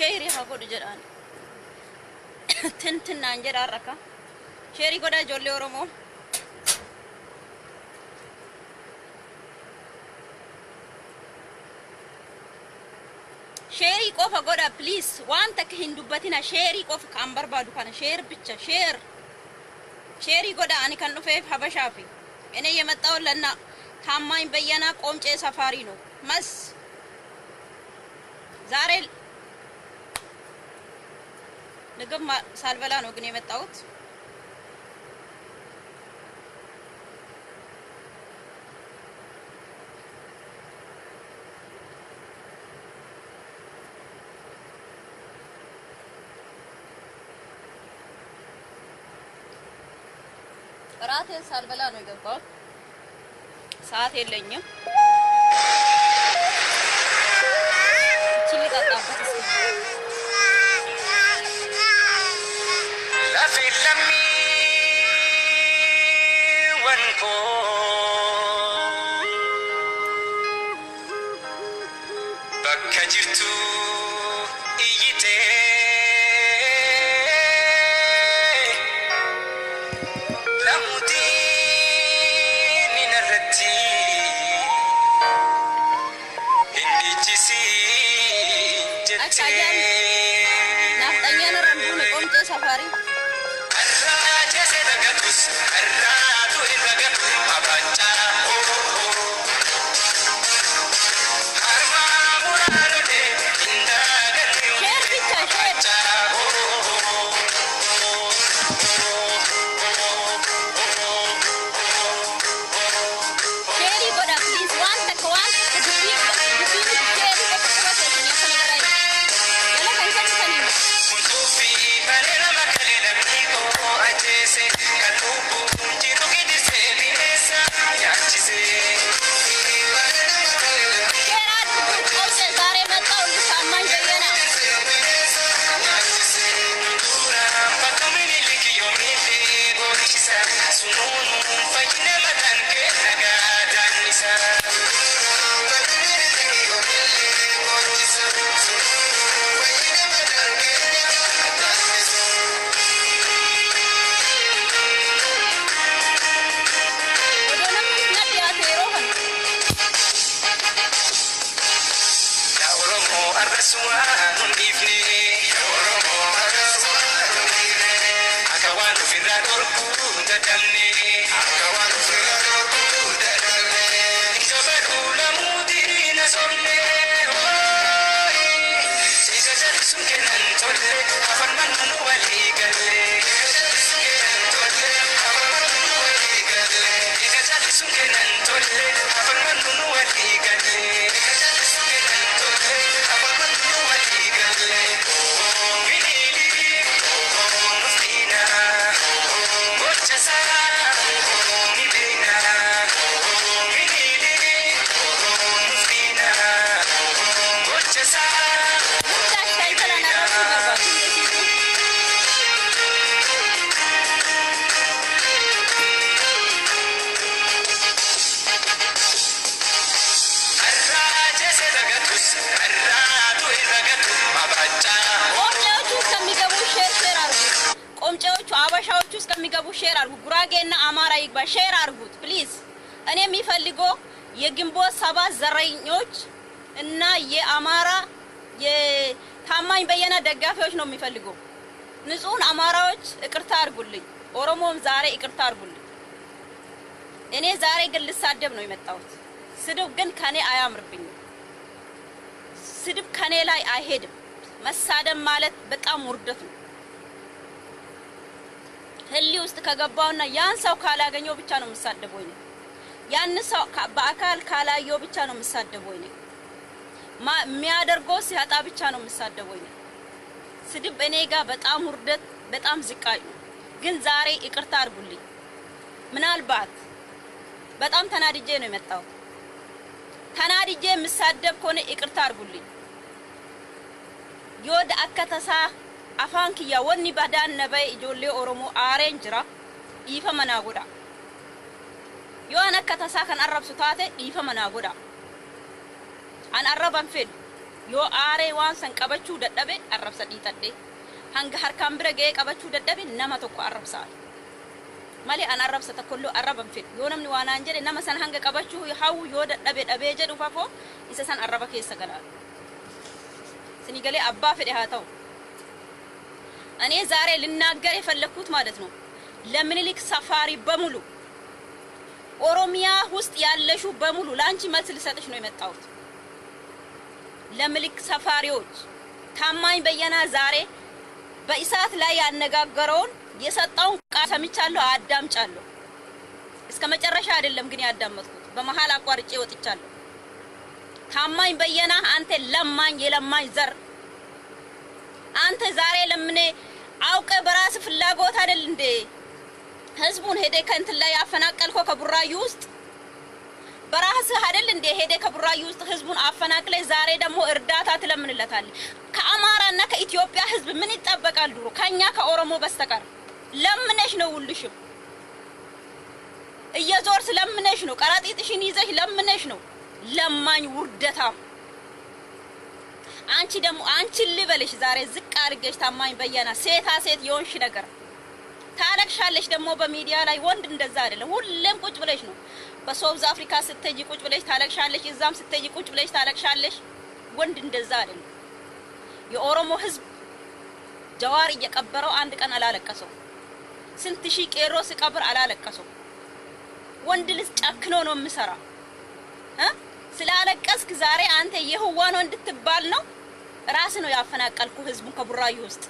شيري هاقول جران تنتن نانجر أركا شيري قدا جولي ورمو شيري قوفا قدا بليز وانتك هندوبتنا شيري قوف كامبر بادو كان شير بيتشا شيري قدا أني كان نفيف حبشافي أنا يمتاو لنا ታማኝ በየና ቆምጬ ሰፋሪ ነው መስ ዛሬ ምግብ ሳልበላ ነው ግን የመጣሁት እራቴን ሳልበላ ነው የገባሁት ሰዓት የለኝም ቺሊ ተጣጣበት ለፊልሚ ወንኮ በከጅቱ ኢይቴ safari አበሻዎቹ እስከሚገቡ ሼር አርጉ ጉራጌና አማራ ይግባ ሼር አርጉት ፕሊዝ እኔ የሚፈልገው የግንቦት ሰባት ዘረኞች እና የአማራ የታማኝ በየነ ደጋፊዎች ነው የሚፈልገው ንጹህ አማራዎች ይቅርታ አርጉልኝ ኦሮሞም ዛሬ ይቅርታ አርጉልኝ እኔ ዛሬ ግን ልሳደብ ነው የመጣሁት ስድብ ግን ከኔ አያምርብኝ ስድብ ከኔ ላይ አይሄድም መሳደብ ማለት በጣም ውርደት ነው ህሊ ውስጥ ከገባውና ያን ሰው ካላገኘው ብቻ ነው መሳደብ ወይ ነው ያን ሰው በአካል ካላየው ብቻ ነው መሳደብ ወይ ነው የሚያደርገው ሲያጣ ብቻ ነው መሳደብ ወይ ነው ስድብ እኔ ጋር በጣም ውርደት በጣም ዝቃይ ነው ግን ዛሬ ይቅርታ አርጉልኝ ምናልባት በጣም ተናድጄ ነው የመጣው ተናድጄ መሳደብ ኮነ ይቅርታ አርጉልኝ ዮድ አከተሳ አፋንኪያ ወኒ ባዳን ነባይ ጆሌ ኦሮሞ አሬንጅራ ይፈ መናጎዳ ዮአን አከተሳ ከን አረብሱ ታቴ ይፈ መናጎዳ አን አረባን ፌድ yoo aaree waan san qabachuu dadhabe arrabsa dhiitadhe hanga harkaan bira ga'ee qabachuu dadhabe nama tokko arrabsaa malee an arrabsa takkollo arraban fedhu yoo namni waan aan jedhe nama san hanga qabachuu hawu yoo dadhabe dhabee jedhu fafoo isa san arraba keessa galaa ስኒ ገሌ አባ ፈደ ሃታው እኔ ዛሬ ልናገር የፈለኩት ማለት ነው ለምኒልክ ሰፋሪ በሙሉ ኦሮሚያ ውስጥ ያለሹ በሙሉ ላንቺ መልስ ልሰጥሽ ነው የመጣሁት ለምኒልክ ሰፋሪዎች ታማኝ በየና ዛሬ በኢሳት ላይ ያነጋገረውን የሰጣውን ቃል ሰምቻለሁ አዳምጫለሁ እስከ መጨረሻ አይደለም ግን ያዳመጥኩት በመሃል አቋርጬ ወጥቻለሁ ታማኝ በየና አንተ ለማኝ የለማኝ ዘር አንተ ዛሬ ለምኔ አውቀ በራስ ፍላጎት አይደል እንዴ ህዝቡን ሄደ ከንት ላይ አፈናቀልኮ ከቡራዩ ውስጥ በራስ አይደል እንዴ ሄደ ከቡራዩ ውስጥ ህዝቡን አፈናቅለ ዛሬ ደግሞ እርዳታ ትለምንለታል ከአማራና ከኢትዮጵያ ህዝብ ምን ይጠበቃል ድሮ ከኛ ከኦሮሞ በስተቀር ለምነሽ ነው ሁሉሽም እየዞር ስለምነሽ ነው ቀራጢጥሽን ይዘሽ ለምነሽ ነው ለማኝ ውርደታም አንቺ ደሞ አንቺ ልበልሽ ዛሬ ዝቅ አርገሽ ታማኝ በየና ሴታ ሴት የሆንሽ ነገር ታለቅሻለሽ ደሞ በሚዲያ ላይ ወንድ እንደዛ አይደለም ሁሌም ቁጭ ብለሽ ነው በሳውዝ አፍሪካ ስትጂ ቁጭ ብለሽ ታለቅሻለሽ እዛም ስትጂ ቁጭ ብለሽ ታለቅሻለሽ ወንድ እንደዛ አይደለም የኦሮሞ ህዝብ ጀዋር እየቀበረው አንድ ቀን አላለቀሰው ስንት ሺህ ቄሮ ሲቀብር አላለቀሰው ወንድ ልጅ ጨክኖ ነው የሚሰራ ስላለቀስክ ዛሬ አንተ የህዋ ነው እንድትባል ነው ራስ ነው ያፈናቀልኩ ህዝቡን ከቡራዩ ውስጥ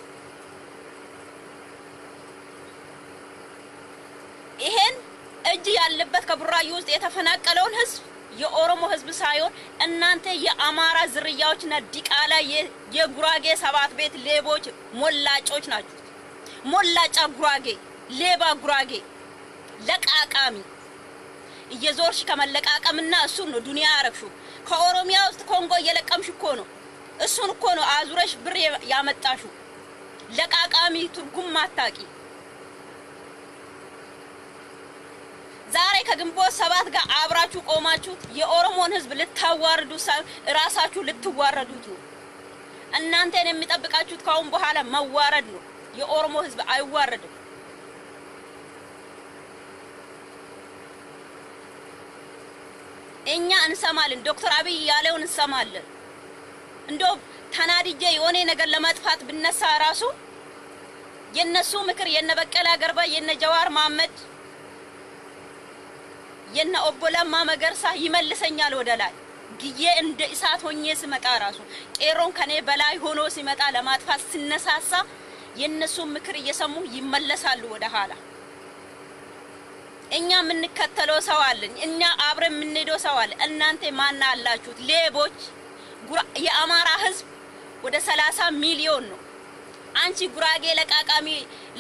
ይሄን እጅ ያለበት ከቡራዩ ውስጥ የተፈናቀለውን ህዝብ የኦሮሞ ህዝብ ሳይሆን እናንተ የአማራ ዝርያዎችና ዲቃላ የጉራጌ ሰባት ቤት ሌቦች ሞላጮች ናችሁ ሞላጫ ጉራጌ ሌባ ጉራጌ ለቃቃሚ እየዞርሽ ከመለቃቀምና እሱን ነው ዱንያ አረክሹ ከኦሮሚያ ውስጥ ኮንጎ እየለቀምሽ እኮ ነው እሱን እኮ ነው አዙረሽ ብር ያመጣሹ ለቃቃሚ ትርጉም ማታቂ ዛሬ ከግንቦት ሰባት ጋር አብራችሁ ቆማችሁት የኦሮሞን ህዝብ ልታዋርዱ ሳይሆን ራሳችሁ ልትዋረዱት ነው እናንተን የሚጠብቃችሁት ካሁን በኋላ መዋረድ ነው የኦሮሞ ህዝብ አይዋረድም እኛ እንሰማለን ዶክተር አብይ ያለውን እንሰማለን እንደው ተናድጄ የሆነ ነገር ለማጥፋት ብነሳ ራሱ የነሱ ምክር የነበቀላ ገርባ የነጀዋር መሐመድ የነ ኦቦለማ መገርሳ ይመልሰኛል ወደ ላይ ግዬ እንደ እሳት ሆኜ ሲመጣ ራሱ ቄሮን ከኔ በላይ ሆኖ ሲመጣ ለማጥፋት ሲነሳሳ የነሱ ምክር እየሰሙ ይመለሳሉ ወደ ኋላ እኛ ምንከተለው ሰው አለን እኛ አብረን ምንሄደው ሰው አለ እናንተ ማን አላችሁት ሌቦች የአማራ ህዝብ ወደ 30 ሚሊዮን ነው አንቺ ጉራጌ ለቃቃሚ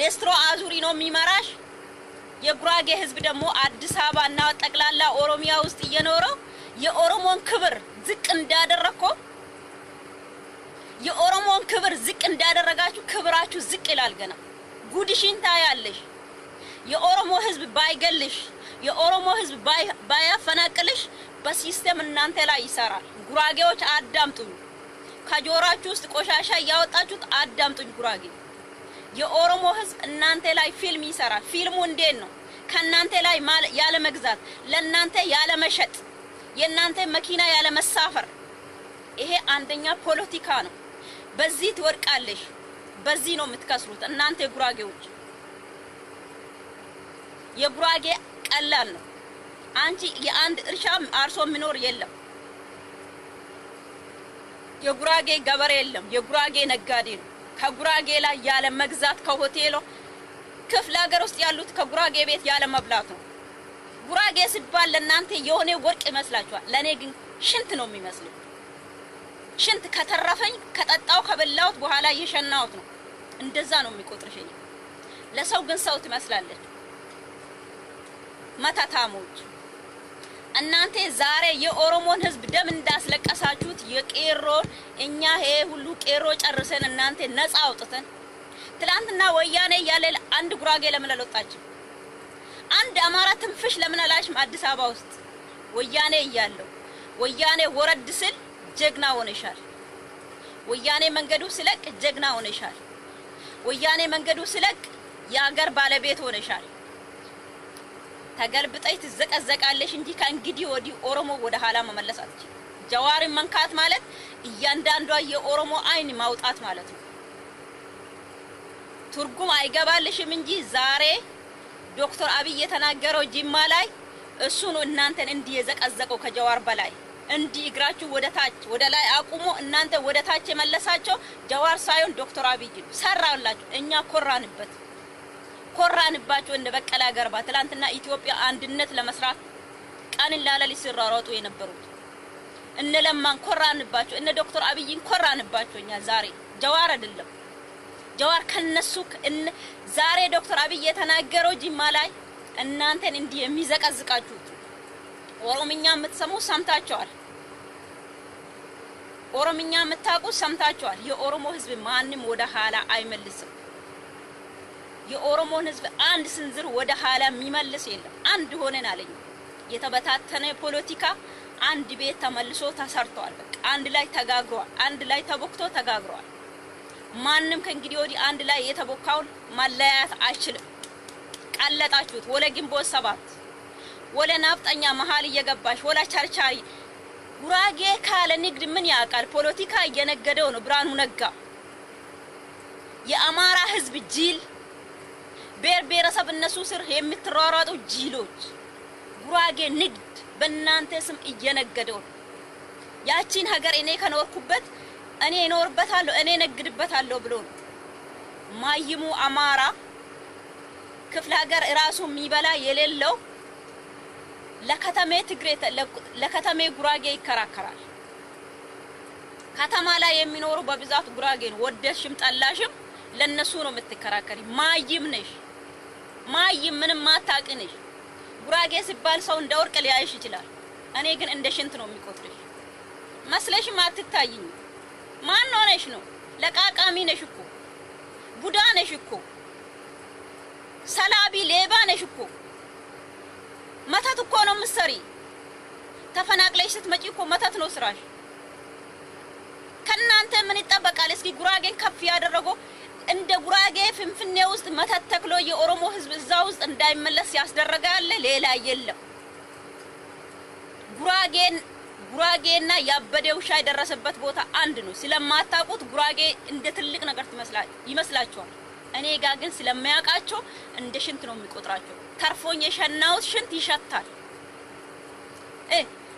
ሌስትሮ አዙሪ ነው የሚመራሽ የጉራጌ ህዝብ ደግሞ አዲስ አበባና ጠቅላላ ኦሮሚያ ውስጥ እየኖረው የኦሮሞን ክብር ዝቅ እንዳደረኮ የኦሮሞን ክብር ዝቅ እንዳደረጋችሁ ክብራችሁ ዝቅ ይላል ገና ጉድሽን ታያለሽ የኦሮሞ ህዝብ ባይገልሽ የኦሮሞ ህዝብ ባያፈናቅልሽ በሲስተም እናንተ ላይ ይሰራል ጉራጌዎች አዳምጡኝ ከጆራችሁ ውስጥ ቆሻሻ ያወጣችሁት አዳምጡኝ ጉራጌ የኦሮሞ ህዝብ እናንተ ላይ ፊልም ይሰራል ፊልሙ እንዴት ነው ከናንተ ላይ ያለ መግዛት ለናንተ ያለ መሸጥ የናንተ መኪና ያለ መሳፈር ይሄ አንደኛ ፖለቲካ ነው በዚህ ትወርቃለሽ በዚህ ነው የምትከስሩት እናንተ ጉራጌዎች የጉራጌ ቀላል ነው አንቺ የአንድ እርሻ አርሶ ምኖር የለም የጉራጌ ገበሬ የለም የጉራጌ ነጋዴ ነው ከጉራጌ ላይ ያለ መግዛት ከሆቴሎ ክፍለ ሀገር ውስጥ ያሉት ከጉራጌ ቤት ያለ መብላት ነው ጉራጌ ሲባል ለናንተ የሆነ ወርቅ ይመስላችኋል ለኔ ግን ሽንት ነው የሚመስለው ሽንት ከተረፈኝ ከጠጣው ከበላውት በኋላ የሸናውት ነው እንደዛ ነው የሚቆጥርሽኝ ለሰው ግን ሰው ትመስላለች መታታሞች እናንተ ዛሬ የኦሮሞን ህዝብ ደም እንዳስለቀሳችሁት የቄሮን እኛ ይሄ ሁሉ ቄሮ ጨርሰን እናንተ ነፃ አውጥተን ትላንትና ወያኔ ያለ አንድ ጉራጌ ለምን አልወጣችም አንድ አማራ ትንፍሽ ለምን አላሽም አዲስ አበባ ውስጥ ወያኔ ይያለው ወያኔ ወረድ ስል ጀግና ሆነሻል ወያኔ መንገዱ ስለቅ ጀግና ሆነሻል። ወያኔ መንገዱ ስለቅ የአገር ባለቤት ሆነሻል። ተገልብጠይ ትዘቀዘቃለሽ እንጂ ከእንግዲህ ወዲህ ኦሮሞ ወደ ኋላ መመለስ አትችልም። ጀዋርን መንካት ማለት እያንዳንዷ የኦሮሞ አይን ማውጣት ማለት ነው። ትርጉም አይገባልሽም እንጂ ዛሬ ዶክተር አብይ የተናገረው ጂማ ላይ እሱ ነው እናንተን እንዲህ የዘቀዘቀው ከጀዋር በላይ እንዲህ እግራችሁ ወደ ታች ወደ ላይ አቁሞ እናንተ ወደ ታች የመለሳቸው ጀዋር ሳይሆን ዶክተር አብይ ነው። ሰራላችሁ። እኛ ኮራንባቸው እንደ በቀላ ገርባ ትላንትና ኢትዮጵያ አንድነት ለመስራት ቀን ላለሊት ሲራራጡ የነበሩት እነ ለማን ኮራንባቸው፣ እነ ዶክተር አብይን ኮራንባቸው። እኛ ዛሬ ጀዋር አይደለም ጀዋር ከነሱ ዛሬ ዶክተር አብይ የተናገረው ጂማ ላይ እናንተን እንዲህ የሚዘቀዝቃችሁ ኦሮምኛ የምትሰሙ ሰምታችኋል። ኦሮምኛ የምታውቁ ሰምታችኋል። የኦሮሞ ህዝብ ማንንም ወደ ኋላ አይመልስም። የኦሮሞን ህዝብ አንድ ስንዝር ወደ ኋላ የሚመልስ የለም። አንድ ሆነን አለኝ። የተበታተነ ፖለቲካ አንድ ቤት ተመልሶ ተሰርቷል። በቃ አንድ ላይ ተጋግሯል። አንድ ላይ ተቦክቶ ተጋግሯል። ማንንም ከእንግዲህ ወዲህ አንድ ላይ የተቦካውን ማለያየት አይችልም። ቀለጣችሁት። ወለ ግንቦት ሰባት ወለ ናፍጠኛ መሃል እየገባሽ ወለ ቸርቻሪ ጉራጌ ካለ ንግድ ምን ያውቃል? ፖለቲካ እየነገደው ነው ብርሃኑ ነጋ። የአማራ ህዝብ ጂል ብሔረሰብ እነሱ ስር የምትሯሯጡ ጂሎች ጉራጌ ንግድ በእናንተ ስም እየነገደው ነው። ያቺን ሀገር እኔ ከኖርኩበት እኔ እኖርበታለሁ እኔ ነግድበታለሁ ብሎ ነው ማይሙ አማራ ክፍለ ሀገር ራሱ የሚበላ የሌለው ለከተሜ ትግሬ ለከተሜ ጉራጌ ይከራከራል። ከተማ ላይ የሚኖሩ በብዛት ጉራጌ ነው። ወደሽም ጠላሽም ለነሱ ነው የምትከራከሪ። ማይም ነሽ። ማይም ምንም ማታቂ ነሽ። ጉራጌ ሲባል ሰው እንደ ወርቅ ሊያይሽ ይችላል። እኔ ግን እንደ ሽንት ነው የሚቆጥርሽ። መስለሽም አትታይኝ። ማን ሆነሽ ነው? ለቃቃሚ ነሽ እኮ ቡዳ ነሽ እኮ ሰላቢ ሌባ ነሽ እኮ መተት እኮ ነው ምሰሪ። ተፈናቅለሽ ስትመጪ እኮ መተት ነው ስራሽ። ከናንተ ምን ይጠበቃል? እስኪ ጉራጌን ከፍ ያደረገው እንደ ጉራጌ ፍንፍኔ ውስጥ መተት ተክሎ የኦሮሞ ህዝብ እዛ ውስጥ እንዳይመለስ ያስደረጋለ ሌላ የለም። ጉራጌና ያበደ ውሻ የደረሰበት ቦታ አንድ ነው። ስለማታውቁት ጉራጌ እንደ ትልቅ ነገር ይመስላችኋል። እኔ ጋር ግን ስለማያውቃቸው እንደ ሽንት ነው የሚቆጥራቸው። ተርፎኝ የሸናውት ሽንት ይሸታል።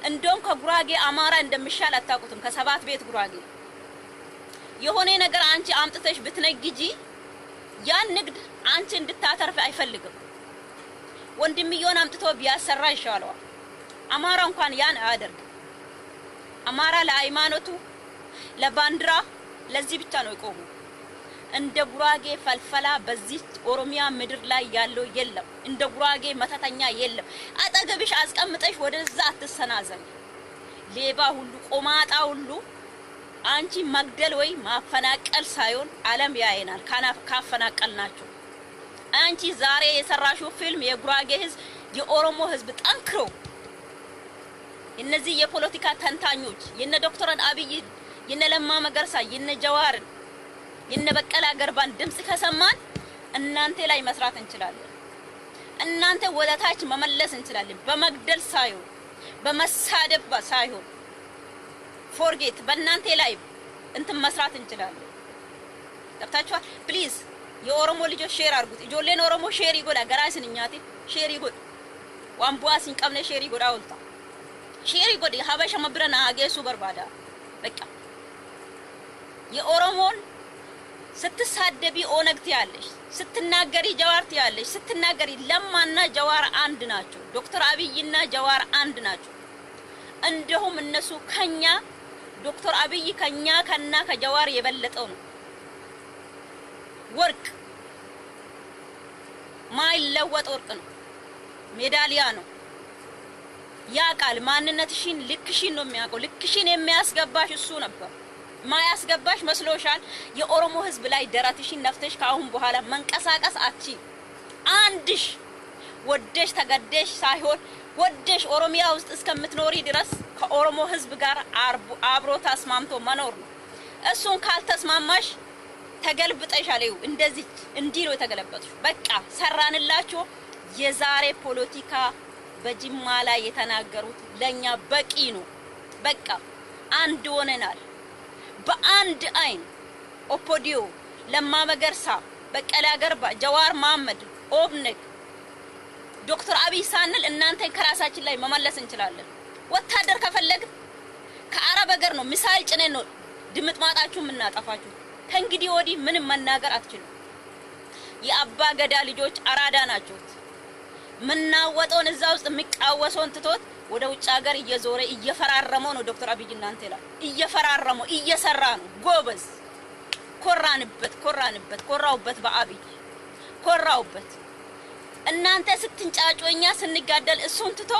እንደውም ከጉራጌ አማራ እንደምሻል አታውቁትም። ከሰባት ቤት ጉራጌ የሆነ ነገር አንቺ አምጥተሽ ብትነግጂ ያን ንግድ አንቺ እንድታተርፍ አይፈልግም። ወንድምየውን አምጥቶ ቢያሰራ ይሻለዋል። አማራ እንኳን ያን አያደርግም። አማራ ለሃይማኖቱ ለባንዲራ ለዚህ ብቻ ነው ይቆሙ። እንደ ጉራጌ ፈልፈላ በዚህ ኦሮሚያ ምድር ላይ ያለው የለም። እንደ ጉራጌ መተተኛ የለም። አጠገብሽ አስቀምጠሽ ወደዛ አትሰናዘኝ። ሌባ ሁሉ ቆማጣ ሁሉ አንቺ መግደል ወይ ማፈናቀል ሳይሆን ዓለም ያየናል ካፈናቀልናቸው። አንቺ ዛሬ የሰራሽው ፊልም የጉራጌ ህዝብ የኦሮሞ ህዝብ ጠንክሮ እነዚህ የፖለቲካ ተንታኞች የነ ዶክተር አብይ የነ ለማ መገርሳ የነ ጀዋር የነ በቀላ ገርባን ድምጽ ከሰማን እናንተ ላይ መስራት እንችላለን። እናንተ ወለታች መመለስ እንችላለን። በመግደል ሳይሆን በመሳደብ ሳይሆን ፎርጌት በእናንተ ላይ እንትን መስራት እንችላለን። ገብታችኋል? ፕሊዝ የኦሮሞ ልጆች ሼር አድርጉት። ኢጆሌን ኦሮሞ ሼር ይጎዳ ገራስን እኛቲ ሼር ይጎድ ዋምቧሲን ቀብነ ሼር ይጎዳ አውልታ ሼር ይጎድ ሀበሻ መብረና አገሱ በርባዳ በቃ የኦሮሞን ስትሳደቢ ኦነግ ትያለሽ፣ ስትናገሪ ጀዋር ትያለሽ። ስትናገሪ ለማና ጀዋር አንድ ናቸው። ዶክተር አብይና ጀዋር አንድ ናቸው። እንደውም እነሱ ከኛ ዶክተር አብይ ከና ከጀዋር የበለጠው ነው። ወርቅ ማይለወጥ ወርቅ ነው። ሜዳሊያ ነው። ያ ቃል ማንነትሽን ልክሽን ነው የሚያውቀው። ልክሽን የሚያስገባሽ እሱ ነበር። ማያስገባሽ መስሎሻል? የኦሮሞ ህዝብ ላይ ደራትሽን ነፍተሽ ካሁን በኋላ መንቀሳቀስ አትቺ። አንድሽ ወደሽ ተገደሽ ሳይሆን ወደሽ ኦሮሚያ ውስጥ እስከምትኖሪ ድረስ ከኦሮሞ ህዝብ ጋር አብሮ ተስማምቶ መኖር ነው እሱን ካልተስማማሽ ተገልብጠሻለሁ እንደዚህ እንዲህ ነው የተገለበጥሽ በቃ ሰራንላችሁ የዛሬ ፖለቲካ በጅማ ላይ የተናገሩት ለኛ በቂ ነው በቃ አንድ ሆነናል በአንድ አይን ኦፖዲዮ ለማ መገርሳ በቀለ ገርባ ጀዋር መሐመድ ኦብነግ ዶክተር አብይ ሳንል እናንተን ከራሳችን ላይ መመለስ እንችላለን ወታደር ከፈለግ ከአረብ ሀገር ነው ሚሳኤል ጭነን ነው ድምጥ ማጣችሁ ምናጠፋችሁ ከእንግዲህ ወዲህ ምንም መናገር አትችሉም የአባ ገዳ ልጆች አራዳ ናቸው ምናወጣውን እዛው ውስጥ የሚቃወሰውን ትቶት ወደ ውጭ ሀገር እየዞረ እየፈራረመው ነው ዶክተር አብይ እናንተ ላይ እየፈራረመው እየሰራ ነው ጎበዝ ኮራውበት በአብይ ኮራውበት እናንተ ስትንጫጩኛ ስንጋደል እሱን ትቶ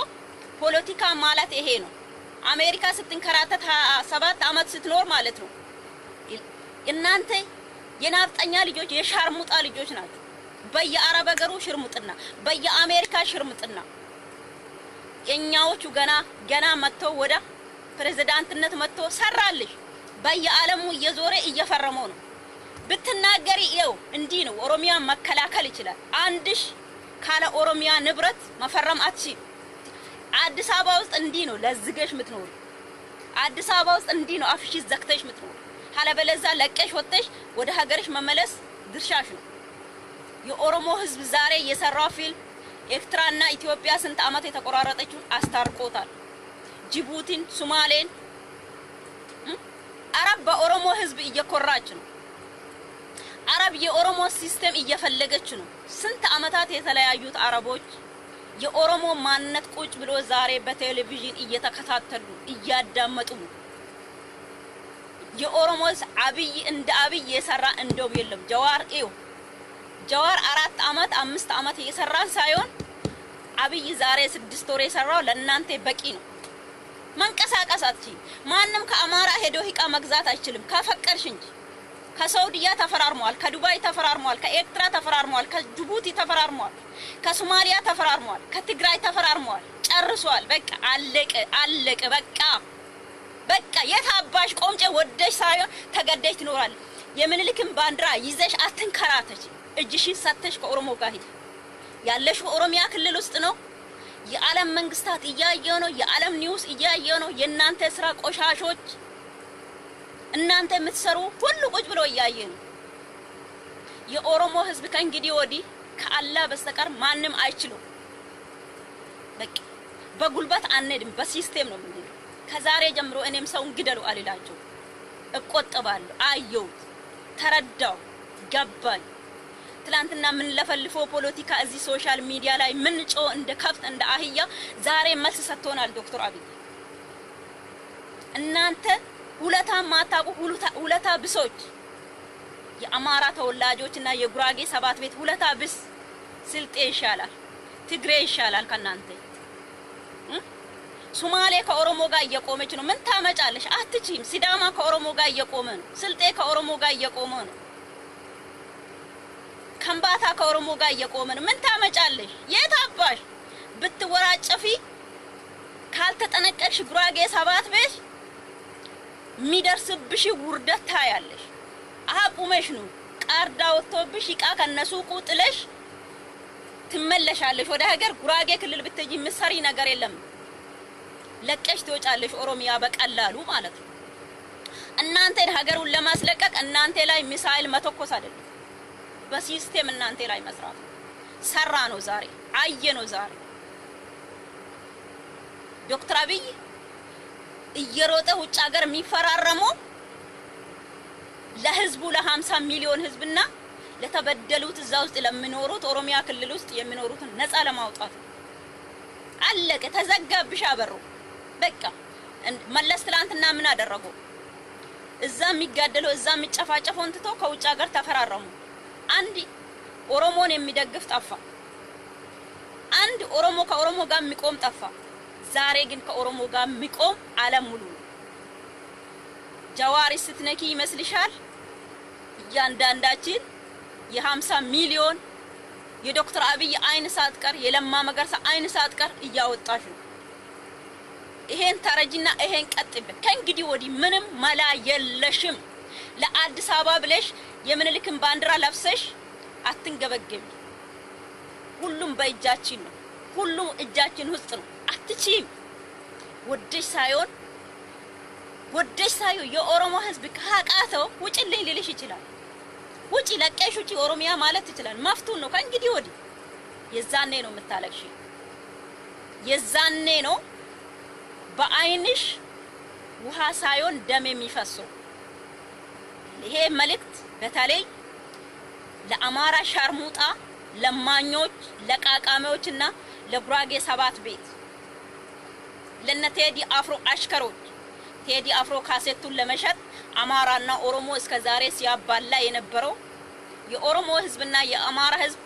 ፖለቲካ ማለት ይሄ ነው አሜሪካ ስትንከራተት 7 አመት ስትኖር ማለት ነው እናንተ የናፍጠኛ ልጆች የሻርሙጣ ልጆች ናችሁ በየአረብ ሀገሩ ሽርሙጥና በየአሜሪካ ሽርሙጥና የኛዎቹ ገና መጥቶ ወደ ፕሬዝዳንትነት መጥቶ ሰራልሽ በየዓለሙ እየዞረ እየፈረመው ነው ብትናገሪ ይው እንዲህ ነው ኦሮሚያ መከላከል ይችላል አንድሽ ካለ ኦሮሚያ ንብረት መፈረም አትችይ አዲስ አበባ ውስጥ እንዲህ ነው ለዝገሽ ምትኖር አዲስ አበባ ውስጥ እንዲህ ነው አፍሽ ዘክተሽ ምትኖር ሐለበለዛ ለቀሽ ወጥተሽ ወደ ሀገርሽ መመለስ ድርሻሽ ነው የኦሮሞ ህዝብ ዛሬ የሰራው ፊልም ኤርትራና ኢትዮጵያ ስንት አመት የተቆራረጠችው አስታርቆታል ጅቡቲን ሶማሌን አረብ በኦሮሞ ህዝብ እየኮራች ነው አረብ የኦሮሞ ሲስተም እየፈለገች ነው ስንት አመታት የተለያዩት አረቦች የኦሮሞ ማንነት ቁጭ ብሎ ዛሬ በቴሌቪዥን እየተከታተሉ እያዳመጡ የኦሮሞስ አብይ እንደ አብይ የሰራ እንደው የለም ጀዋር 4 አመት 5 አመት የሰራን ሳይሆን አብይ ዛሬ 6 ወር የሰራው ለእናንተ በቂ ነው መንቀሳቀሳት ማንንም ከአማራ ሄዶ ሂቃ መግዛት አይችልም ከፈቀርሽ እንጂ ከሳውዲያ ተፈራርሟል ከዱባይ ተፈራርሟል ከኤርትራ ተፈራርሟል ከጅቡቲ ተፈራርሟል ከሶማሊያ ተፈራርሟል ከትግራይ ተፈራርሟል ጨርሷል በቃ አለቀ በቃ የታባሽ ቆምጨ ወደሽ ሳይሆን ተገደሽ ትኖራል የምንልክም ባንዲራ ይዘሽ አትንከራተች እጅሽን ሰተሽ ከኦሮሞ ጋር ሂድ ያለሽ ኦሮሚያ ክልል ውስጥ ነው የዓለም መንግስታት እያየው ነው የዓለም ኒውስ እያየው ነው የናንተ ስራ ቆሻሾች እናንተ የምትሰሩ ሁሉ ቁጭ ብሎ እያየ ነው የኦሮሞ ህዝብ ከእንግዲህ ወዲህ ከአላህ በስተቀር ማንም አይችልም በቃ በጉልበት አንሄድም በሲስተም ነው የምንሄደው ከዛሬ ጀምሮ እኔም ሰውን ግደሉ አልላችሁ እቆጥባለሁ አየው ተረዳው ገባኝ ትላንትና ምን ለፈልፎ ፖለቲካ እዚህ ሶሻል ሚዲያ ላይ ምን ጮ እንደ ከፍት እንደ አህያ ዛሬ መልስ ሰጥቶናል ዶክተር አብይ እናንተ ሁለታ ማታቁ ሁለታ ብሶች የአማራ ተወላጆችና የጉራጌ 7 ቤት ሁለታ ብስ ስልጤ ይሻላል ትግሬ ይሻላል ከናንተ ሶማሌ ከኦሮሞ ጋር እየቆመች ነው ምን ታመጫለሽ አትቺም ሲዳማ ከኦሮሞ ጋር እየቆመ ነው ስልጤ ከኦሮሞ ጋር እየቆመ ነው ከምባታ ከኦሮሞ ጋር እየቆመ ነው ምን ታመጫለሽ የታባሽ ብትወራጨፊ ካልተጠነቀቅሽ ጉራጌ 7 ቤት ሚደርስብሽ ውርደት ታያለሽ አቁመሽ ነው ቃርዳ ወጥቶብሽ ይቃ ከነሱቁ ጥለሽ ትመለሻለሽ ወደ ሀገር ጉራጌ ክልል ብትጂ ምሰሪ ነገር የለም ለቀሽ ትወጫለሽ ኦሮሚያ በቀላሉ ማለት ነው እናንተን ሀገሩን ለማስለቀቅ እናንተ ላይ ሚሳኤል መተኮስ አይደለም በሲስተም እናንተ ላይ መስራት ሰራ ነው ዛሬ አየ ነው ዛሬ ዶክተር አብይ እየሮጠ ውጭ ሀገር የሚፈራረመው ለህዝቡ ለ50 ሚሊዮን ህዝብና ለተበደሉት እዛ ውስጥ ለሚኖሩት ኦሮሚያ ክልል ውስጥ የሚኖሩትን ነፃ ለማውጣት አለቀ ተዘጋብሽ አበሩ በቃ መለስ ትላንትና ምን አደረጉ እዛ የሚጋደለው እዛ የሚጨፋጨፈውን ትቶ ከውጭ ሀገር ተፈራረሙ አንድ ኦሮሞን የሚደግፍ ጠፋ አንድ ኦሮሞ ከኦሮሞ ጋር የሚቆም ጠፋ ዛሬ ግን ከኦሮሞ ጋር የሚቆም ዓለም ሙሉ ጀዋሪ ስትነኪ ይመስልሻል ያንዳንዳችን የ50 ሚሊዮን የዶክተር አብይ አይን ሳትቀር የለማ መገርሳ አይን ሳትቀር እያወጣሽ ይሄን ተረጅና ይሄን ቀጥብ ከእንግዲህ ወዲህ ምንም መላ የለሽም ለአዲስ አበባ ብለሽ የምኒልክን ባንዲራ ለብሰሽ አትንገበገቢ። ሁሉም በእጃችን ነው። ሁሉም እጃችን ውስጥ ነው። አትችይም። ወደሽ ሳይሆን የኦሮሞ ህዝብ ካቃተው ውጭልኝ ሊልሽ ይችላል። ውጪ ለቀሽ ውጪ ኦሮሚያ ማለት ይችላል። መፍቱን ነው ከእንግዲህ ወዲህ። የዛኔ ነው የምታለቅሽ። የዛኔ ነው በአይንሽ ውሃ ሳይሆን ደም የሚፈሰው። ይሄ መልእክት በተለይ ለአማራ ሻርሙጣ ለማኞች፣ ለቃቃሚዎችና ለጉራጌ ሰባት ቤት ለነ ቴዲ አፍሮ አሽከሮች ቴዲ አፍሮ ካሴቱን ለመሸጥ አማራና ኦሮሞ እስከ ዛሬ ሲያባላ የነበረው የኦሮሞ ህዝብና የአማራ ህዝብ